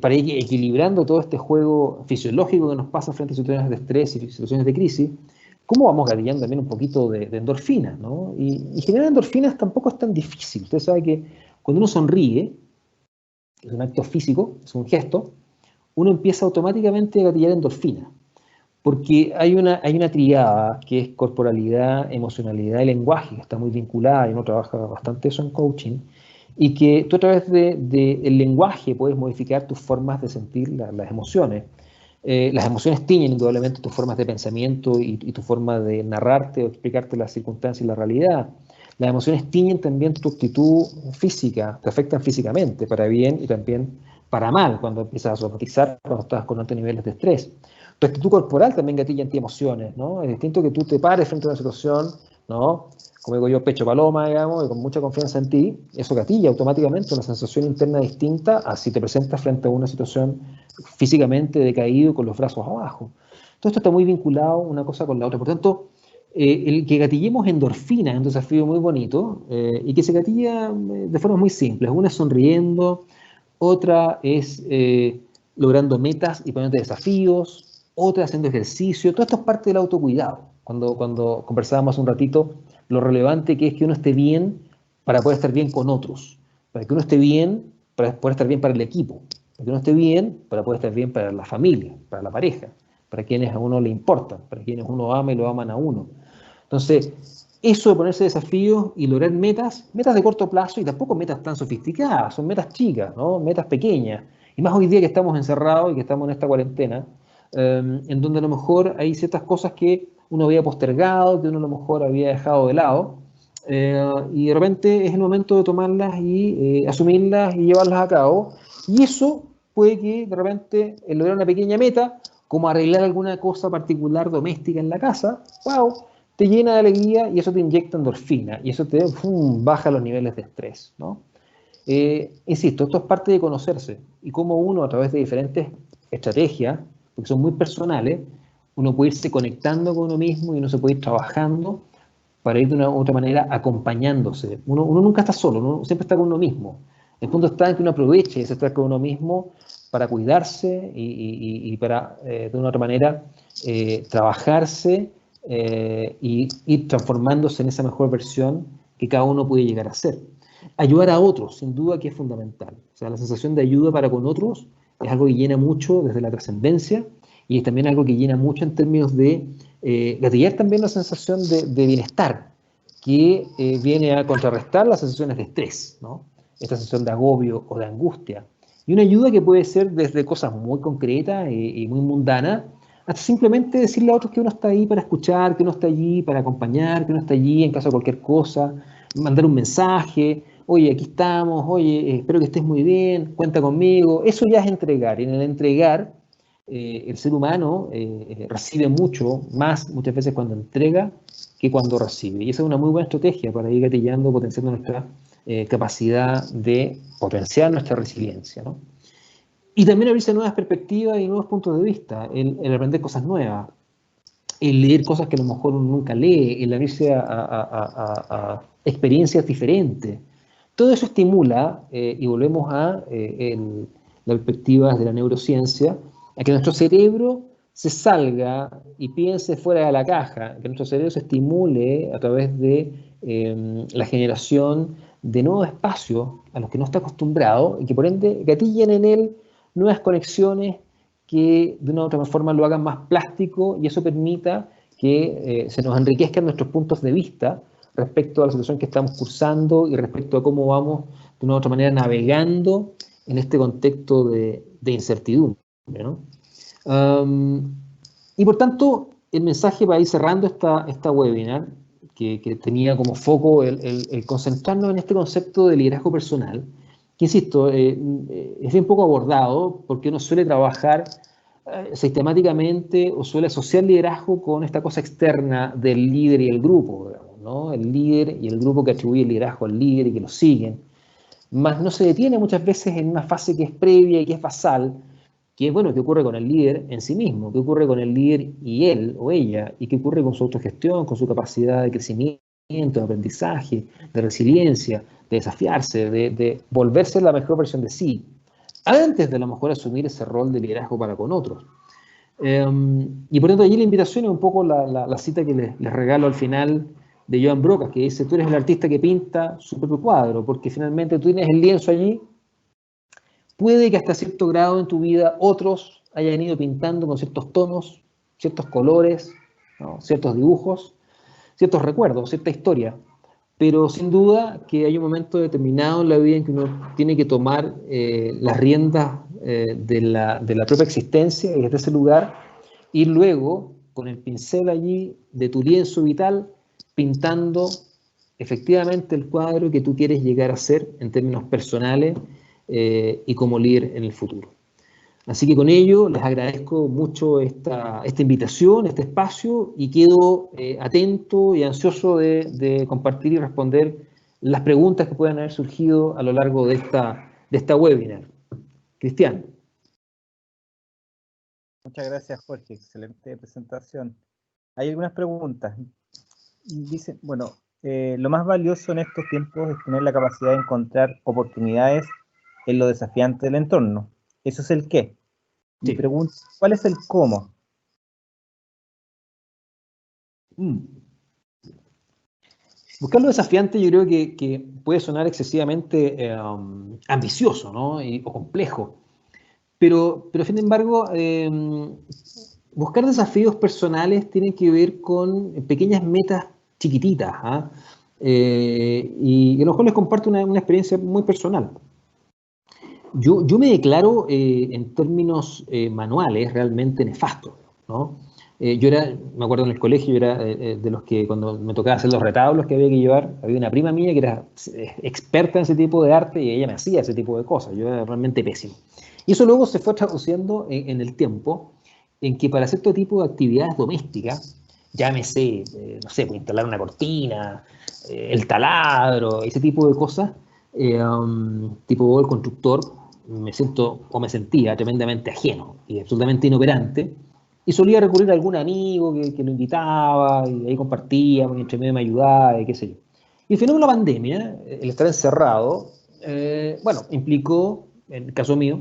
para ir equilibrando todo este juego fisiológico que nos pasa frente a situaciones de estrés y situaciones de crisis. ¿Cómo vamos gatillando también un poquito de endorfinas, ¿no? Y generar endorfinas tampoco es tan difícil. Usted sabe que cuando uno sonríe, es un acto físico, es un gesto, uno empieza automáticamente a gatillar endorfinas. Porque hay una triada que es corporalidad, emocionalidad y lenguaje, que está muy vinculada, y uno trabaja bastante eso en coaching, y que tú a través del lenguaje puedes modificar tus formas de sentir las emociones. Las emociones tiñen indudablemente tus formas de pensamiento y tu forma de narrarte o explicarte las circunstancias y la realidad. Las emociones tiñen también tu actitud física, te afectan físicamente, para bien y también para mal, cuando empiezas a somatizar, cuando estás con altos niveles de estrés. Tu actitud corporal también gatilla en ti emociones, ¿no? Es distinto que tú te pares frente a una situación, ¿no? Como digo yo, pecho paloma, digamos, y con mucha confianza en ti, eso gatilla automáticamente una sensación interna distinta a si te presentas frente a una situación físicamente decaído con los brazos abajo. Todo esto está muy vinculado una cosa con la otra. Por tanto, el que gatillemos endorfinas es un desafío muy bonito y que se gatilla de formas muy simples. Una es sonriendo, otra es logrando metas y poniendo desafíos, otras haciendo ejercicio. Todo esto es parte del autocuidado. Cuando conversábamos hace un ratito, lo relevante que es que uno esté bien para poder estar bien con otros, para que uno esté bien para poder estar bien para el equipo, para que uno esté bien para poder estar bien para la familia, para la pareja, para quienes a uno le importan, para quienes uno ama y lo aman a uno. Entonces, eso de ponerse desafíos y lograr metas de corto plazo y tampoco metas tan sofisticadas, son metas chicas, ¿no? Metas pequeñas. Y más hoy día que estamos encerrados y que estamos en esta cuarentena, en donde a lo mejor hay ciertas cosas que uno había postergado, que uno a lo mejor había dejado de lado, y de repente es el momento de tomarlas y asumirlas y llevarlas a cabo. Y eso puede que de repente lograr una pequeña meta, como arreglar alguna cosa particular doméstica en la casa, wow, te llena de alegría y eso te inyecta endorfina y eso te baja los niveles de estrés, ¿no? Insisto, esto es parte de conocerse y cómo uno a través de diferentes estrategias, porque son muy personales, uno puede irse conectando con uno mismo y uno se puede ir trabajando para ir de una u otra manera acompañándose. Uno nunca está solo, uno siempre está con uno mismo. El punto está en que uno aproveche ese estar con uno mismo para cuidarse y para, de una u otra manera, trabajarse y ir transformándose en esa mejor versión que cada uno puede llegar a ser. Ayudar a otros, sin duda que es fundamental. O sea, la sensación de ayuda para con otros es algo que llena mucho desde la trascendencia y es también algo que llena mucho en términos de gatillar también la sensación de bienestar, que viene a contrarrestar las sensaciones de estrés, ¿no? Esta sensación de agobio o de angustia. Y una ayuda que puede ser desde cosas muy concretas y muy mundanas, hasta simplemente decirle a otros que uno está ahí para escuchar, que uno está allí para acompañar, que uno está allí en caso de cualquier cosa, mandar un mensaje, oye, aquí estamos, oye, espero que estés muy bien, cuenta conmigo. Eso ya es entregar, y en el entregar el ser humano recibe mucho más muchas veces cuando entrega que cuando recibe. Y esa es una muy buena estrategia para ir gatillando, potenciando nuestra capacidad de potenciar nuestra resiliencia, ¿no? Y también abrirse a nuevas perspectivas y nuevos puntos de vista, el aprender cosas nuevas, el leer cosas que a lo mejor uno nunca lee, el abrirse a experiencias diferentes. Todo eso estimula, y volvemos a las perspectivas de la neurociencia, a que nuestro cerebro se salga y piense fuera de la caja, que nuestro cerebro se estimule a través de la generación de nuevos espacios a los que no está acostumbrado y que por ende gatillen en él nuevas conexiones que de una u otra forma lo hagan más plástico y eso permita que se nos enriquezcan nuestros puntos de vista respecto a la situación que estamos cursando y respecto a cómo vamos de una u otra manera navegando en este contexto de incertidumbre, ¿no? Y por tanto, el mensaje para ir cerrando esta webinar, que tenía como foco el concentrarnos en este concepto de liderazgo personal, que insisto, es bien poco abordado porque uno suele trabajar sistemáticamente o suele asociar liderazgo con esta cosa externa del líder y el grupo, digamos, ¿no? El líder y el grupo que atribuye el liderazgo al líder y que lo siguen, más no se detiene muchas veces en una fase que es previa y que es basal, que es, bueno, qué ocurre con el líder en sí mismo, qué ocurre con el líder y él o ella, y qué ocurre con su autogestión, con su capacidad de crecimiento, de aprendizaje, de resiliencia, de desafiarse, de volverse la mejor versión de sí, antes de a lo mejor asumir ese rol de liderazgo para con otros. Y por tanto, allí la invitación es un poco la cita que les regalo al final de Joan Brocas, que dice, tú eres el artista que pinta su propio cuadro, porque finalmente tú tienes el lienzo allí, puede que hasta cierto grado en tu vida otros hayan ido pintando con ciertos tonos, ciertos colores, ¿no? Ciertos dibujos, ciertos recuerdos, cierta historia, pero sin duda que hay un momento determinado en la vida en que uno tiene que tomar las riendas de la propia existencia y desde ese lugar, y luego, con el pincel allí de tu lienzo vital, pintando efectivamente el cuadro que tú quieres llegar a ser en términos personales y como líder en el futuro. Así que con ello les agradezco mucho esta invitación, este espacio, y quedo atento y ansioso de compartir y responder las preguntas que puedan haber surgido a lo largo de esta webinar. Cristian. Muchas gracias, Jorge. Excelente presentación. Hay algunas preguntas. Dicen, bueno, lo más valioso en estos tiempos es tener la capacidad de encontrar oportunidades en lo desafiante del entorno. Eso es el qué. Mi pregunta, ¿cuál es el cómo? Buscar lo desafiante yo creo que puede sonar excesivamente ambicioso, ¿no? O complejo. Pero sin embargo, buscar desafíos personales tiene que ver con pequeñas metas chiquititas, ¿ah? Y a lo mejor les comparto una experiencia muy personal. Yo me declaro en términos manuales realmente nefasto, ¿no? Me acuerdo en el colegio, yo era de los que cuando me tocaba hacer los retablos que había que llevar, había una prima mía que era experta en ese tipo de arte y ella me hacía ese tipo de cosas, yo era realmente pésimo. Y eso luego se fue traduciendo en el tiempo en que para hacer todo tipo de actividades domésticas, llámese, no sé, pues instalar una cortina, el taladro, ese tipo de cosas, tipo el constructor, me sentía tremendamente ajeno y absolutamente inoperante. Y solía recurrir a algún amigo que lo invitaba y ahí compartíamos y entre medio me ayudaba y qué sé yo. Y el fenómeno de la pandemia, el estar encerrado, bueno, implicó, en el caso mío,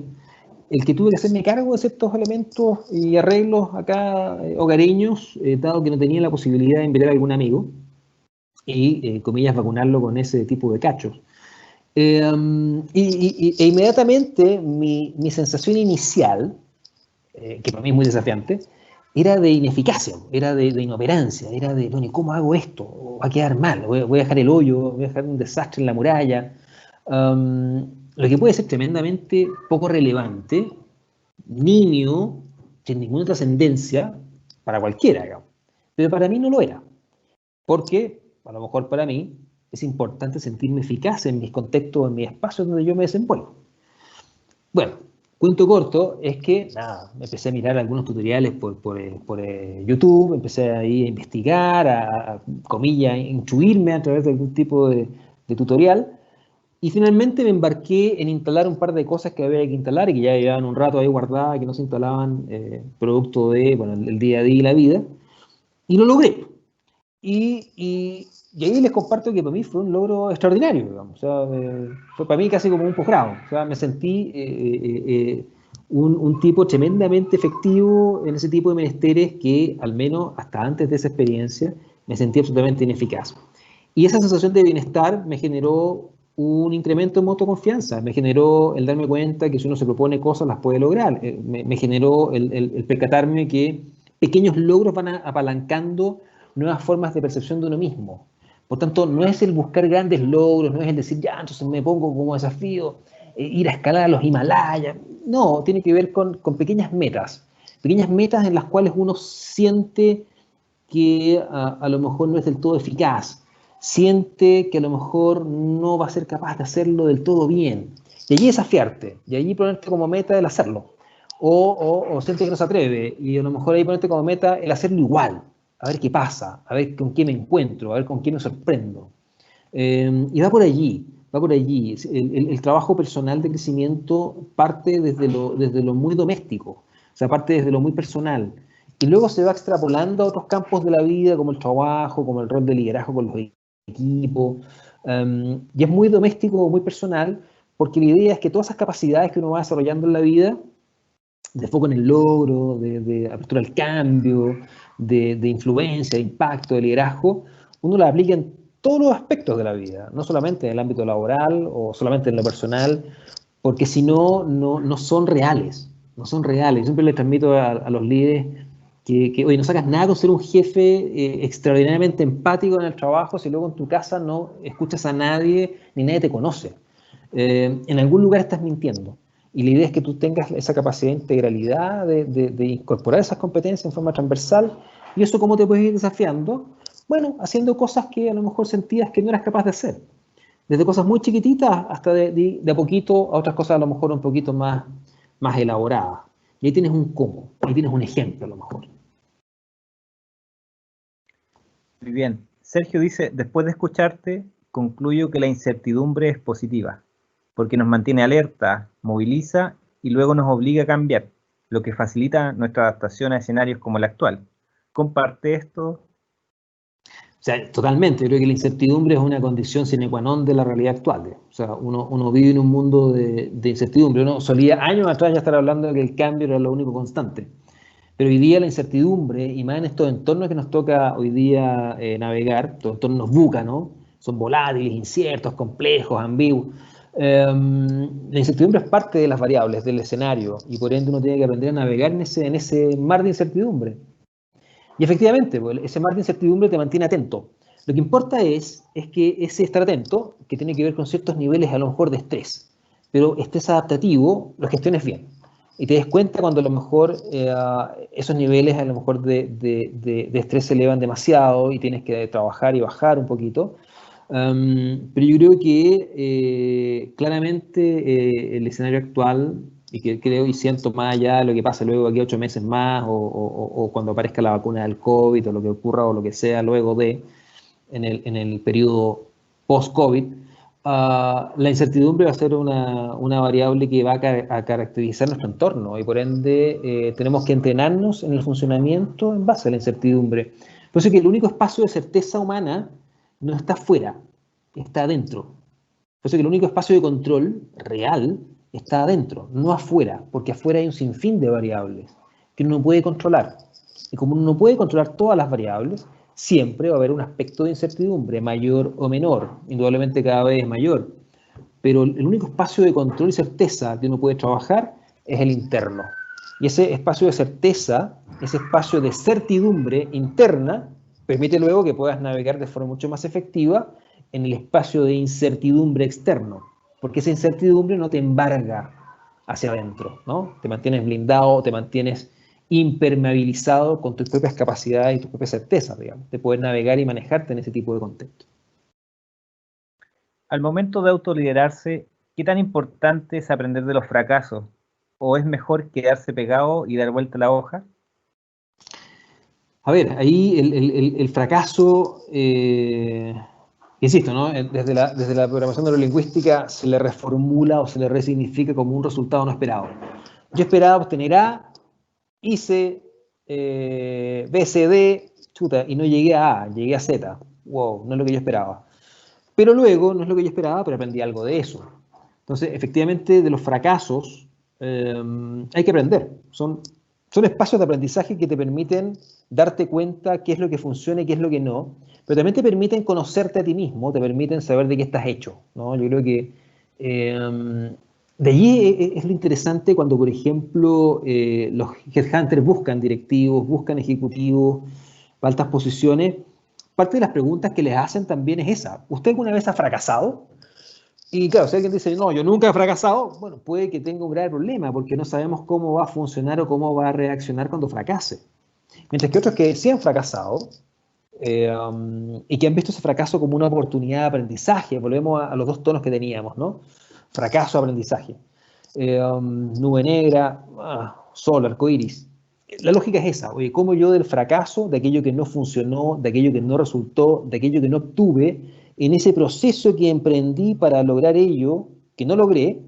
el que tuve que hacerme cargo de ciertos elementos y arreglos acá hogareños, dado que no tenía la posibilidad de invitar a algún amigo y, comillas, vacunarlo con ese tipo de cachos. E inmediatamente mi sensación inicial, que para mí es muy desafiante, era de ineficacia, era de inoperancia, era de, bueno, ¿y cómo hago esto? Va a quedar mal, voy a dejar el hoyo, voy a dejar un desastre en la muralla. Lo que puede ser tremendamente poco relevante, nimio, sin ninguna trascendencia, para cualquiera, digamos. Pero para mí no lo era, porque a lo mejor para mí es importante sentirme eficaz en mis contextos, en mis espacios donde yo me desenvuelvo. Bueno, cuento corto es que, nada, empecé a mirar algunos tutoriales por YouTube, empecé ahí a investigar, comillas, instruirme a través de algún tipo de tutorial, y finalmente me embarqué en instalar un par de cosas que había que instalar y que ya llevaban un rato ahí guardadas, que no se instalaban, producto de, bueno, el día a día y la vida, y lo logré. Y ahí les comparto que para mí fue un logro extraordinario, digamos. O sea, fue para mí casi como un posgrado. O sea, me sentí un tipo tremendamente efectivo en ese tipo de menesteres que, al menos hasta antes de esa experiencia, me sentí absolutamente ineficaz. Y esa sensación de bienestar me generó un incremento en mi autoconfianza, me generó el darme cuenta que si uno se propone cosas las puede lograr, me generó el percatarme que pequeños logros van apalancando nuevas formas de percepción de uno mismo. Por tanto, no es el buscar grandes logros, no es el decir, ya, entonces me pongo como desafío, ir a escalar a los Himalayas. No, tiene que ver con pequeñas metas en las cuales uno siente que a lo mejor no es del todo eficaz, siente que a lo mejor no va a ser capaz de hacerlo del todo bien. Y allí desafiarte, y allí ponerte como meta el hacerlo. O siente que no se atreve, y a lo mejor ahí ponerte como meta el hacerlo igual, a ver qué pasa, a ver con quién me encuentro, a ver con quién me sorprendo. Y va por allí, va por allí. El trabajo personal de crecimiento parte desde lo muy doméstico, o sea, parte desde lo muy personal. Y luego se va extrapolando a otros campos de la vida, como el trabajo, como el rol de liderazgo con los equipos. Y es muy doméstico, muy personal, porque la idea es que todas esas capacidades que uno va desarrollando en la vida, de foco en el logro, de apertura al cambio, de influencia, de impacto, de liderazgo, uno las aplica en todos los aspectos de la vida, no solamente en el ámbito laboral o solamente en lo personal, porque si no, no son reales, no son reales. Yo siempre les transmito a los líderes que oye, no sacas nada con ser un jefe extraordinariamente empático en el trabajo si luego en tu casa no escuchas a nadie ni nadie te conoce. En algún lugar estás mintiendo. Y la idea es que tú tengas esa capacidad de integralidad, de incorporar esas competencias en forma transversal. ¿Y eso cómo te puedes ir desafiando? Bueno, haciendo cosas que a lo mejor sentías que no eras capaz de hacer. Desde cosas muy chiquititas hasta de a poquito a otras cosas a lo mejor un poquito más elaboradas. Y ahí tienes un cómo, ahí tienes un ejemplo a lo mejor. Muy bien. Sergio dice, después de escucharte, concluyo que la incertidumbre es positiva, porque nos mantiene alerta, moviliza y luego nos obliga a cambiar, lo que facilita nuestra adaptación a escenarios como el actual. ¿Comparte esto? O sea, totalmente. Yo creo que la incertidumbre es una condición sine qua non de la realidad actual. O sea, uno vive en un mundo de incertidumbre. Uno solía años atrás ya estar hablando de que el cambio era lo único constante. Pero hoy día la incertidumbre, y más en estos entornos que nos toca hoy día navegar, estos entornos VUCA, ¿no? Son volátiles, inciertos, complejos, ambiguos. La incertidumbre es parte de las variables del escenario y por ende uno tiene que aprender a navegar en ese mar de incertidumbre. Y efectivamente, pues, ese mar de incertidumbre te mantiene atento. Lo que importa es que ese estar atento, que tiene que ver con ciertos niveles a lo mejor de estrés, pero estrés adaptativo, lo gestiones bien. Y te des cuenta cuando a lo mejor esos niveles a lo mejor de estrés se elevan demasiado y tienes que trabajar y bajar un poquito. Pero yo creo que claramente el escenario actual, y que creo y siento más allá de lo que pase luego aquí 8 meses más, o cuando aparezca la vacuna del COVID, o lo que ocurra, o lo que sea luego en el periodo post-COVID, la incertidumbre va a ser una variable que va a caracterizar nuestro entorno y por ende tenemos que entrenarnos en el funcionamiento en base a la incertidumbre. Por eso que el único espacio de certeza humana no está afuera, está adentro. Por eso que el único espacio de control real está adentro, no afuera, porque afuera hay un sinfín de variables que uno no puede controlar. Y como uno no puede controlar todas las variables, siempre va a haber un aspecto de incertidumbre, mayor o menor, indudablemente cada vez es mayor. Pero el único espacio de control y certeza que uno puede trabajar es el interno. Y ese espacio de certeza, ese espacio de certidumbre interna, permite luego que puedas navegar de forma mucho más efectiva en el espacio de incertidumbre externo, porque esa incertidumbre no te embarga hacia adentro, ¿no? Te mantienes blindado, te mantienes impermeabilizado con tus propias capacidades y tus propias certezas, digamos, de poder navegar y manejarte en ese tipo de contexto. Al momento de autoliderarse, ¿qué tan importante es aprender de los fracasos? ¿O es mejor quedarse pegado y dar vuelta a la hoja? A ver, ahí el fracaso, insisto, ¿no? Desde la programación neurolingüística se le reformula o se le resignifica como un resultado no esperado. Yo esperaba obtener A, hice B, C, D, chuta, y no llegué a A, llegué a Z. Wow, no es lo que yo esperaba. Pero luego, no es lo que yo esperaba, pero aprendí algo de eso. Entonces, efectivamente, de los fracasos hay que aprender. Son espacios de aprendizaje que te permiten darte cuenta qué es lo que funciona y qué es lo que no, pero también te permiten conocerte a ti mismo, te permiten saber de qué estás hecho, ¿no? Yo creo que de allí es lo interesante cuando, por ejemplo, los headhunters buscan directivos, buscan ejecutivos para altas posiciones. Parte de las preguntas que les hacen también es esa. ¿Usted alguna vez ha fracasado? Y claro, si alguien dice, no, yo nunca he fracasado, bueno, puede que tenga un grave problema porque no sabemos cómo va a funcionar o cómo va a reaccionar cuando fracase. Mientras que otros que sí han fracasado y que han visto ese fracaso como una oportunidad de aprendizaje, volvemos a los dos tonos que teníamos, ¿no? Fracaso, aprendizaje. Nube negra, sol, arcoíris. La lógica es esa, oye, cómo yo del fracaso, de aquello que no funcionó, de aquello que no resultó, de aquello que no obtuve, en ese proceso que emprendí para lograr ello, que no logré,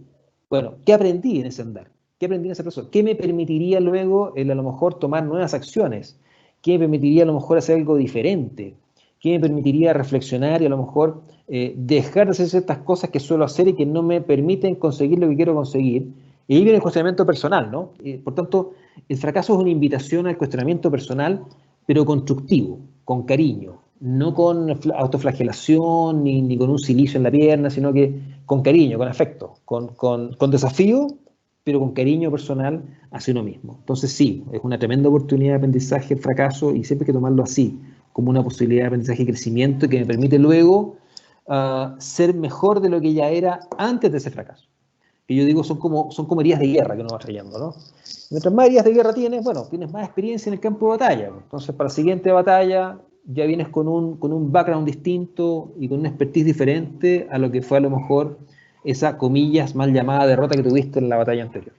bueno, ¿qué aprendí en ese andar? ¿Qué aprendí en ese proceso? ¿Qué me permitiría luego a lo mejor tomar nuevas acciones? ¿Qué me permitiría a lo mejor hacer algo diferente? ¿Qué me permitiría reflexionar y a lo mejor dejar de hacer ciertas cosas que suelo hacer y que no me permiten conseguir lo que quiero conseguir? Y ahí viene el cuestionamiento personal, ¿no? Por tanto, el fracaso es una invitación al cuestionamiento personal, pero constructivo, con cariño, no con autoflagelación ni con un silicio en la pierna, sino que con cariño, con afecto, con desafío, pero con cariño personal hacia uno mismo. Entonces sí, es una tremenda oportunidad de aprendizaje, el fracaso, y siempre hay que tomarlo así, como una posibilidad de aprendizaje y crecimiento que me permite luego ser mejor de lo que ya era antes de ese fracaso. Que yo digo son como heridas de guerra que uno va trayendo, ¿no? Mientras más heridas de guerra tienes, bueno, tienes más experiencia en el campo de batalla. Entonces, para la siguiente batalla ya vienes con un background distinto y con una expertise diferente a lo que fue a lo mejor esa, comillas, mal llamada derrota que tuviste en la batalla anterior.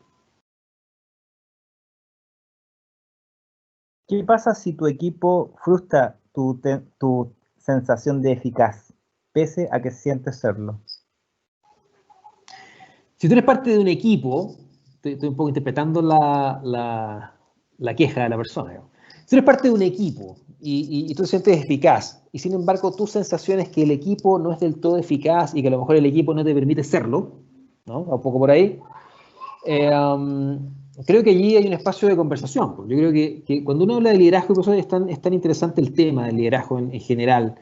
¿Qué pasa si tu equipo frustra tu sensación de eficaz, pese a que sientes serlo? Si tú eres parte de un equipo, estoy un poco interpretando la queja de la persona, ¿no? Si eres parte de un equipo y tú te sientes eficaz, y sin embargo tu sensación es que el equipo no es del todo eficaz y que a lo mejor el equipo no te permite serlo, ¿no? Un poco por ahí. creo que allí hay un espacio de conversación. Yo creo que cuando uno habla de liderazgo, por eso es tan interesante el tema del liderazgo en general.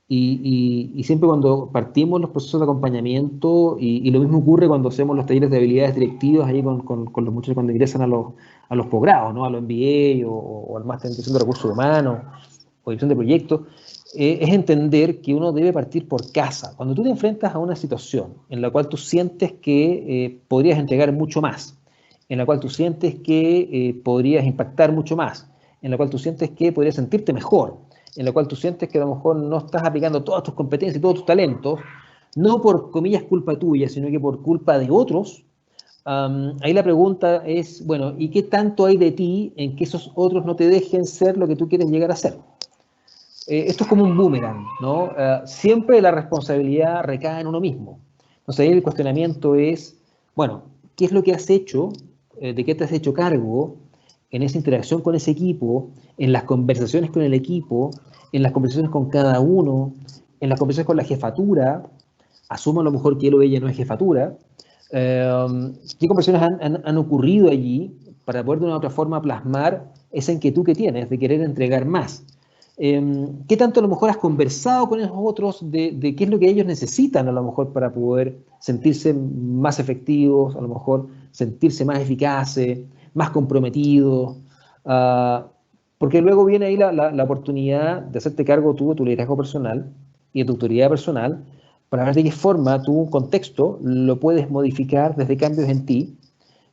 Y siempre cuando partimos los procesos de acompañamiento, y lo mismo ocurre cuando hacemos los talleres de habilidades directivas ahí con los muchachos cuando ingresan a los posgrados, ¿no? A los MBA o al máster en gestión de recursos humanos o dirección de proyectos, es entender que uno debe partir por casa. Cuando tú te enfrentas a una situación en la cual tú sientes que podrías entregar mucho más, en la cual tú sientes que podrías impactar mucho más, en la cual tú sientes que podrías sentirte mejor, en la cual tú sientes que a lo mejor no estás aplicando todas tus competencias y todos tus talentos, no por, comillas, culpa tuya, sino que por culpa de otros, ahí la pregunta es, bueno, ¿y qué tanto hay de ti en que esos otros no te dejen ser lo que tú quieres llegar a ser? Esto es como un boomerang, ¿no? Siempre la responsabilidad recae en uno mismo. Entonces ahí el cuestionamiento es, bueno, ¿qué es lo que has hecho? ¿De qué te has hecho cargo en esa interacción con ese equipo, en las conversaciones con el equipo, en las conversaciones con cada uno, en las conversaciones con la jefatura? Asumo a lo mejor que él o ella no es jefatura. ¿Qué conversaciones han ocurrido allí para poder de una u otra forma plasmar esa inquietud que tienes de querer entregar más? ¿Qué tanto a lo mejor has conversado con esos otros de qué es lo que ellos necesitan a lo mejor para poder sentirse más efectivos, a lo mejor sentirse más eficaces, más comprometidos? Porque luego viene ahí la oportunidad de hacerte cargo tú de tu liderazgo personal y de tu autoridad personal para ver de qué forma tu contexto lo puedes modificar desde cambios en ti,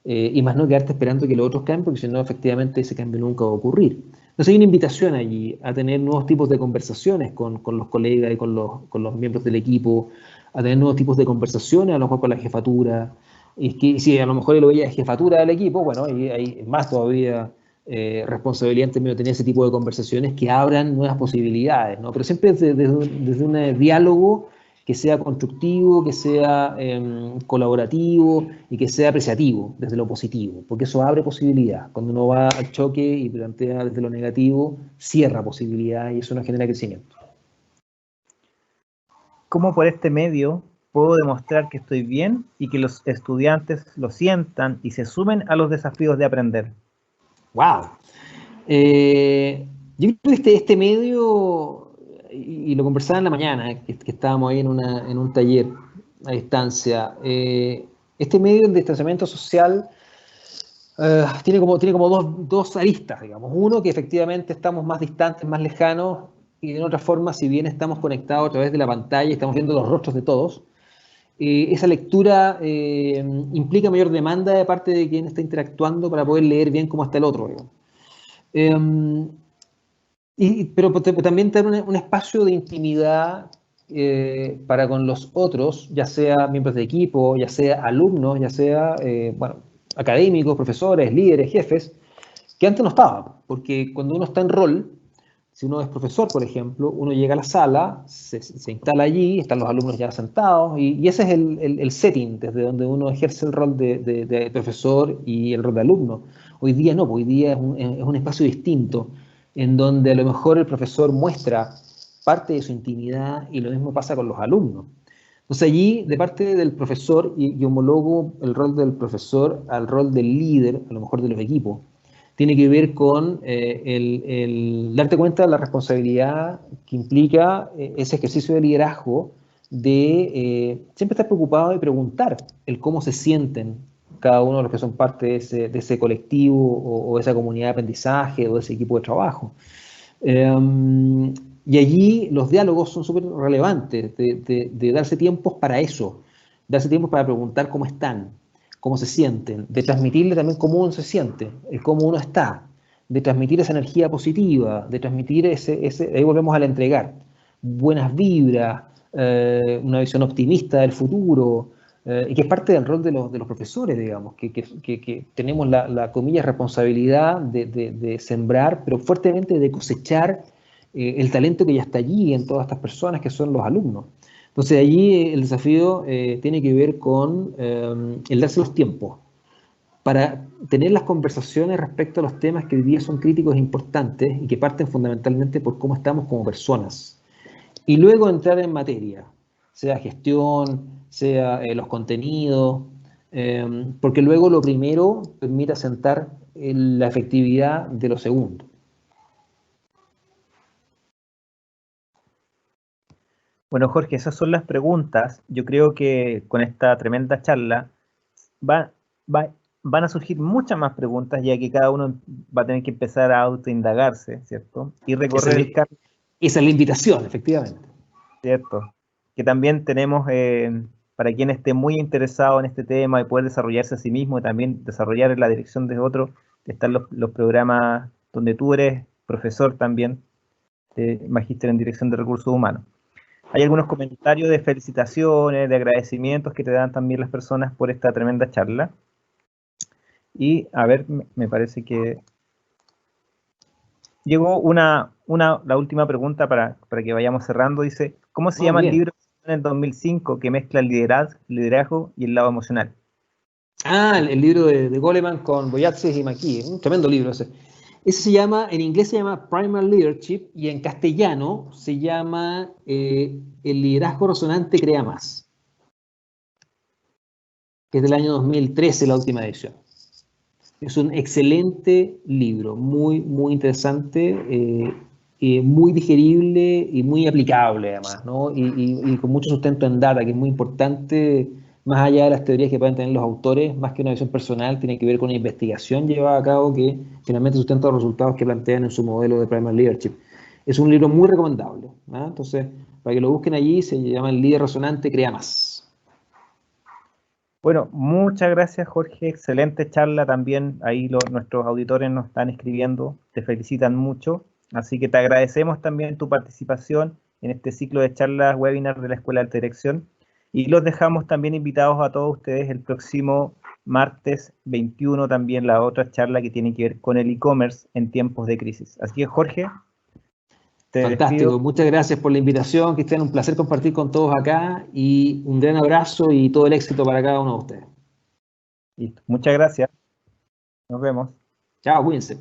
y más no quedarte esperando que los otros cambien, porque si no, efectivamente, ese cambio nunca va a ocurrir. Entonces hay una invitación allí a tener nuevos tipos de conversaciones con los colegas y con los miembros del equipo, a tener nuevos tipos de conversaciones, a lo mejor con la jefatura. Y que, si a lo mejor él o ella es jefatura del equipo, bueno, y hay más todavía responsabilidad en términos de tener ese tipo de conversaciones que abran nuevas posibilidades, ¿no? Pero siempre desde un diálogo que sea constructivo, que sea colaborativo y que sea apreciativo desde lo positivo, porque eso abre posibilidad. Cuando uno va al choque y plantea desde lo negativo, cierra posibilidad y eso no genera crecimiento. ¿Cómo por este medio puedo demostrar que estoy bien y que los estudiantes lo sientan y se sumen a los desafíos de aprender? ¡Wow! Yo creo que este medio, y lo conversaba en la mañana, que estábamos ahí en un taller a distancia, este medio de distanciamiento social tiene como dos aristas, digamos. Uno, que efectivamente estamos más distantes, más lejanos, y de otra forma, si bien estamos conectados a través de la pantalla y estamos viendo los rostros de todos, esa lectura implica mayor demanda de parte de quien está interactuando para poder leer bien cómo está el otro, digamos. Pero también tener un espacio de intimidad para con los otros, ya sea miembros de equipo, ya sea alumnos, ya sea académicos, profesores, líderes, jefes, que antes no estaba, porque cuando uno está en rol, si uno es profesor, por ejemplo, uno llega a la sala, se instala allí, están los alumnos ya sentados, y ese es el setting desde donde uno ejerce el rol de profesor y el rol de alumno. Hoy día no, hoy día es un espacio distinto, en donde a lo mejor el profesor muestra parte de su intimidad y lo mismo pasa con los alumnos. Entonces allí, de parte del profesor, y homologo el rol del profesor al rol del líder, a lo mejor de los equipos, tiene que ver con el darte cuenta de la responsabilidad que implica ese ejercicio de liderazgo de siempre estar preocupado y preguntar el cómo se sienten cada uno de los que son parte de ese colectivo o de esa comunidad de aprendizaje o de ese equipo de trabajo. Y allí los diálogos son súper relevantes, de darse tiempos para eso, darse tiempos para preguntar cómo están, cómo se sienten, de transmitirle también cómo uno se siente, el cómo uno está, de transmitir esa energía positiva, de transmitir ahí volvemos al entregar, buenas vibras, una visión optimista del futuro, y que es parte del rol de los profesores, digamos, que tenemos la comillas responsabilidad de sembrar, pero fuertemente de cosechar el talento que ya está allí en todas estas personas que son los alumnos. Entonces allí el desafío tiene que ver con el darse los tiempos para tener las conversaciones respecto a los temas que hoy día son críticos e importantes y que parten fundamentalmente por cómo estamos como personas. Y luego entrar en materia, sea gestión, sea los contenidos, porque luego lo primero permite asentar la efectividad de lo segundo. Bueno, Jorge, esas son las preguntas. Yo creo que con esta tremenda charla van a surgir muchas más preguntas, ya que cada uno va a tener que empezar a autoindagarse, ¿cierto? Y recorrer el camino. Esa es la invitación, efectivamente. Cierto. Que también tenemos, para quien esté muy interesado en este tema y poder desarrollarse a sí mismo y también desarrollar en la dirección de otro, están los programas donde tú eres profesor también, de Magíster en Dirección de Recursos Humanos. Hay algunos comentarios de felicitaciones, de agradecimientos que te dan también las personas por esta tremenda charla. Y a ver, me parece que llegó la última pregunta para que vayamos cerrando. Dice, ¿cómo se llama el libro en el 2005 que mezcla el liderazgo y el lado emocional? El libro de Goleman con Boyatzis y McKee, un tremendo libro ese. Ese se llama, en inglés se llama Primal Leadership y en castellano se llama El liderazgo resonante crea más, que es del año 2013 la última edición. Es un excelente libro, muy, muy interesante, muy digerible y muy aplicable además, ¿no? Y con mucho sustento en data, que es muy importante, más allá de las teorías que pueden tener los autores, más que una visión personal, tiene que ver con una investigación llevada a cabo que finalmente sustenta los resultados que plantean en su modelo de Primal Leadership. Es un libro muy recomendable, ¿no? Entonces, para que lo busquen allí, se llama El líder resonante crea más. Bueno, muchas gracias, Jorge. Excelente charla también. Ahí nuestros auditores nos están escribiendo, te felicitan mucho. Así que te agradecemos también tu participación en este ciclo de charlas webinar de la Escuela de Alta Dirección. Y los dejamos también invitados a todos ustedes el próximo martes 21, también la otra charla que tiene que ver con el e-commerce en tiempos de crisis. Así que, Jorge, te fantástico, despido. muchas gracias por la invitación, Cristian, un placer compartir con todos acá y un gran abrazo y todo el éxito para cada uno de ustedes. Listo. Muchas gracias. Nos vemos. Chao, cuídense.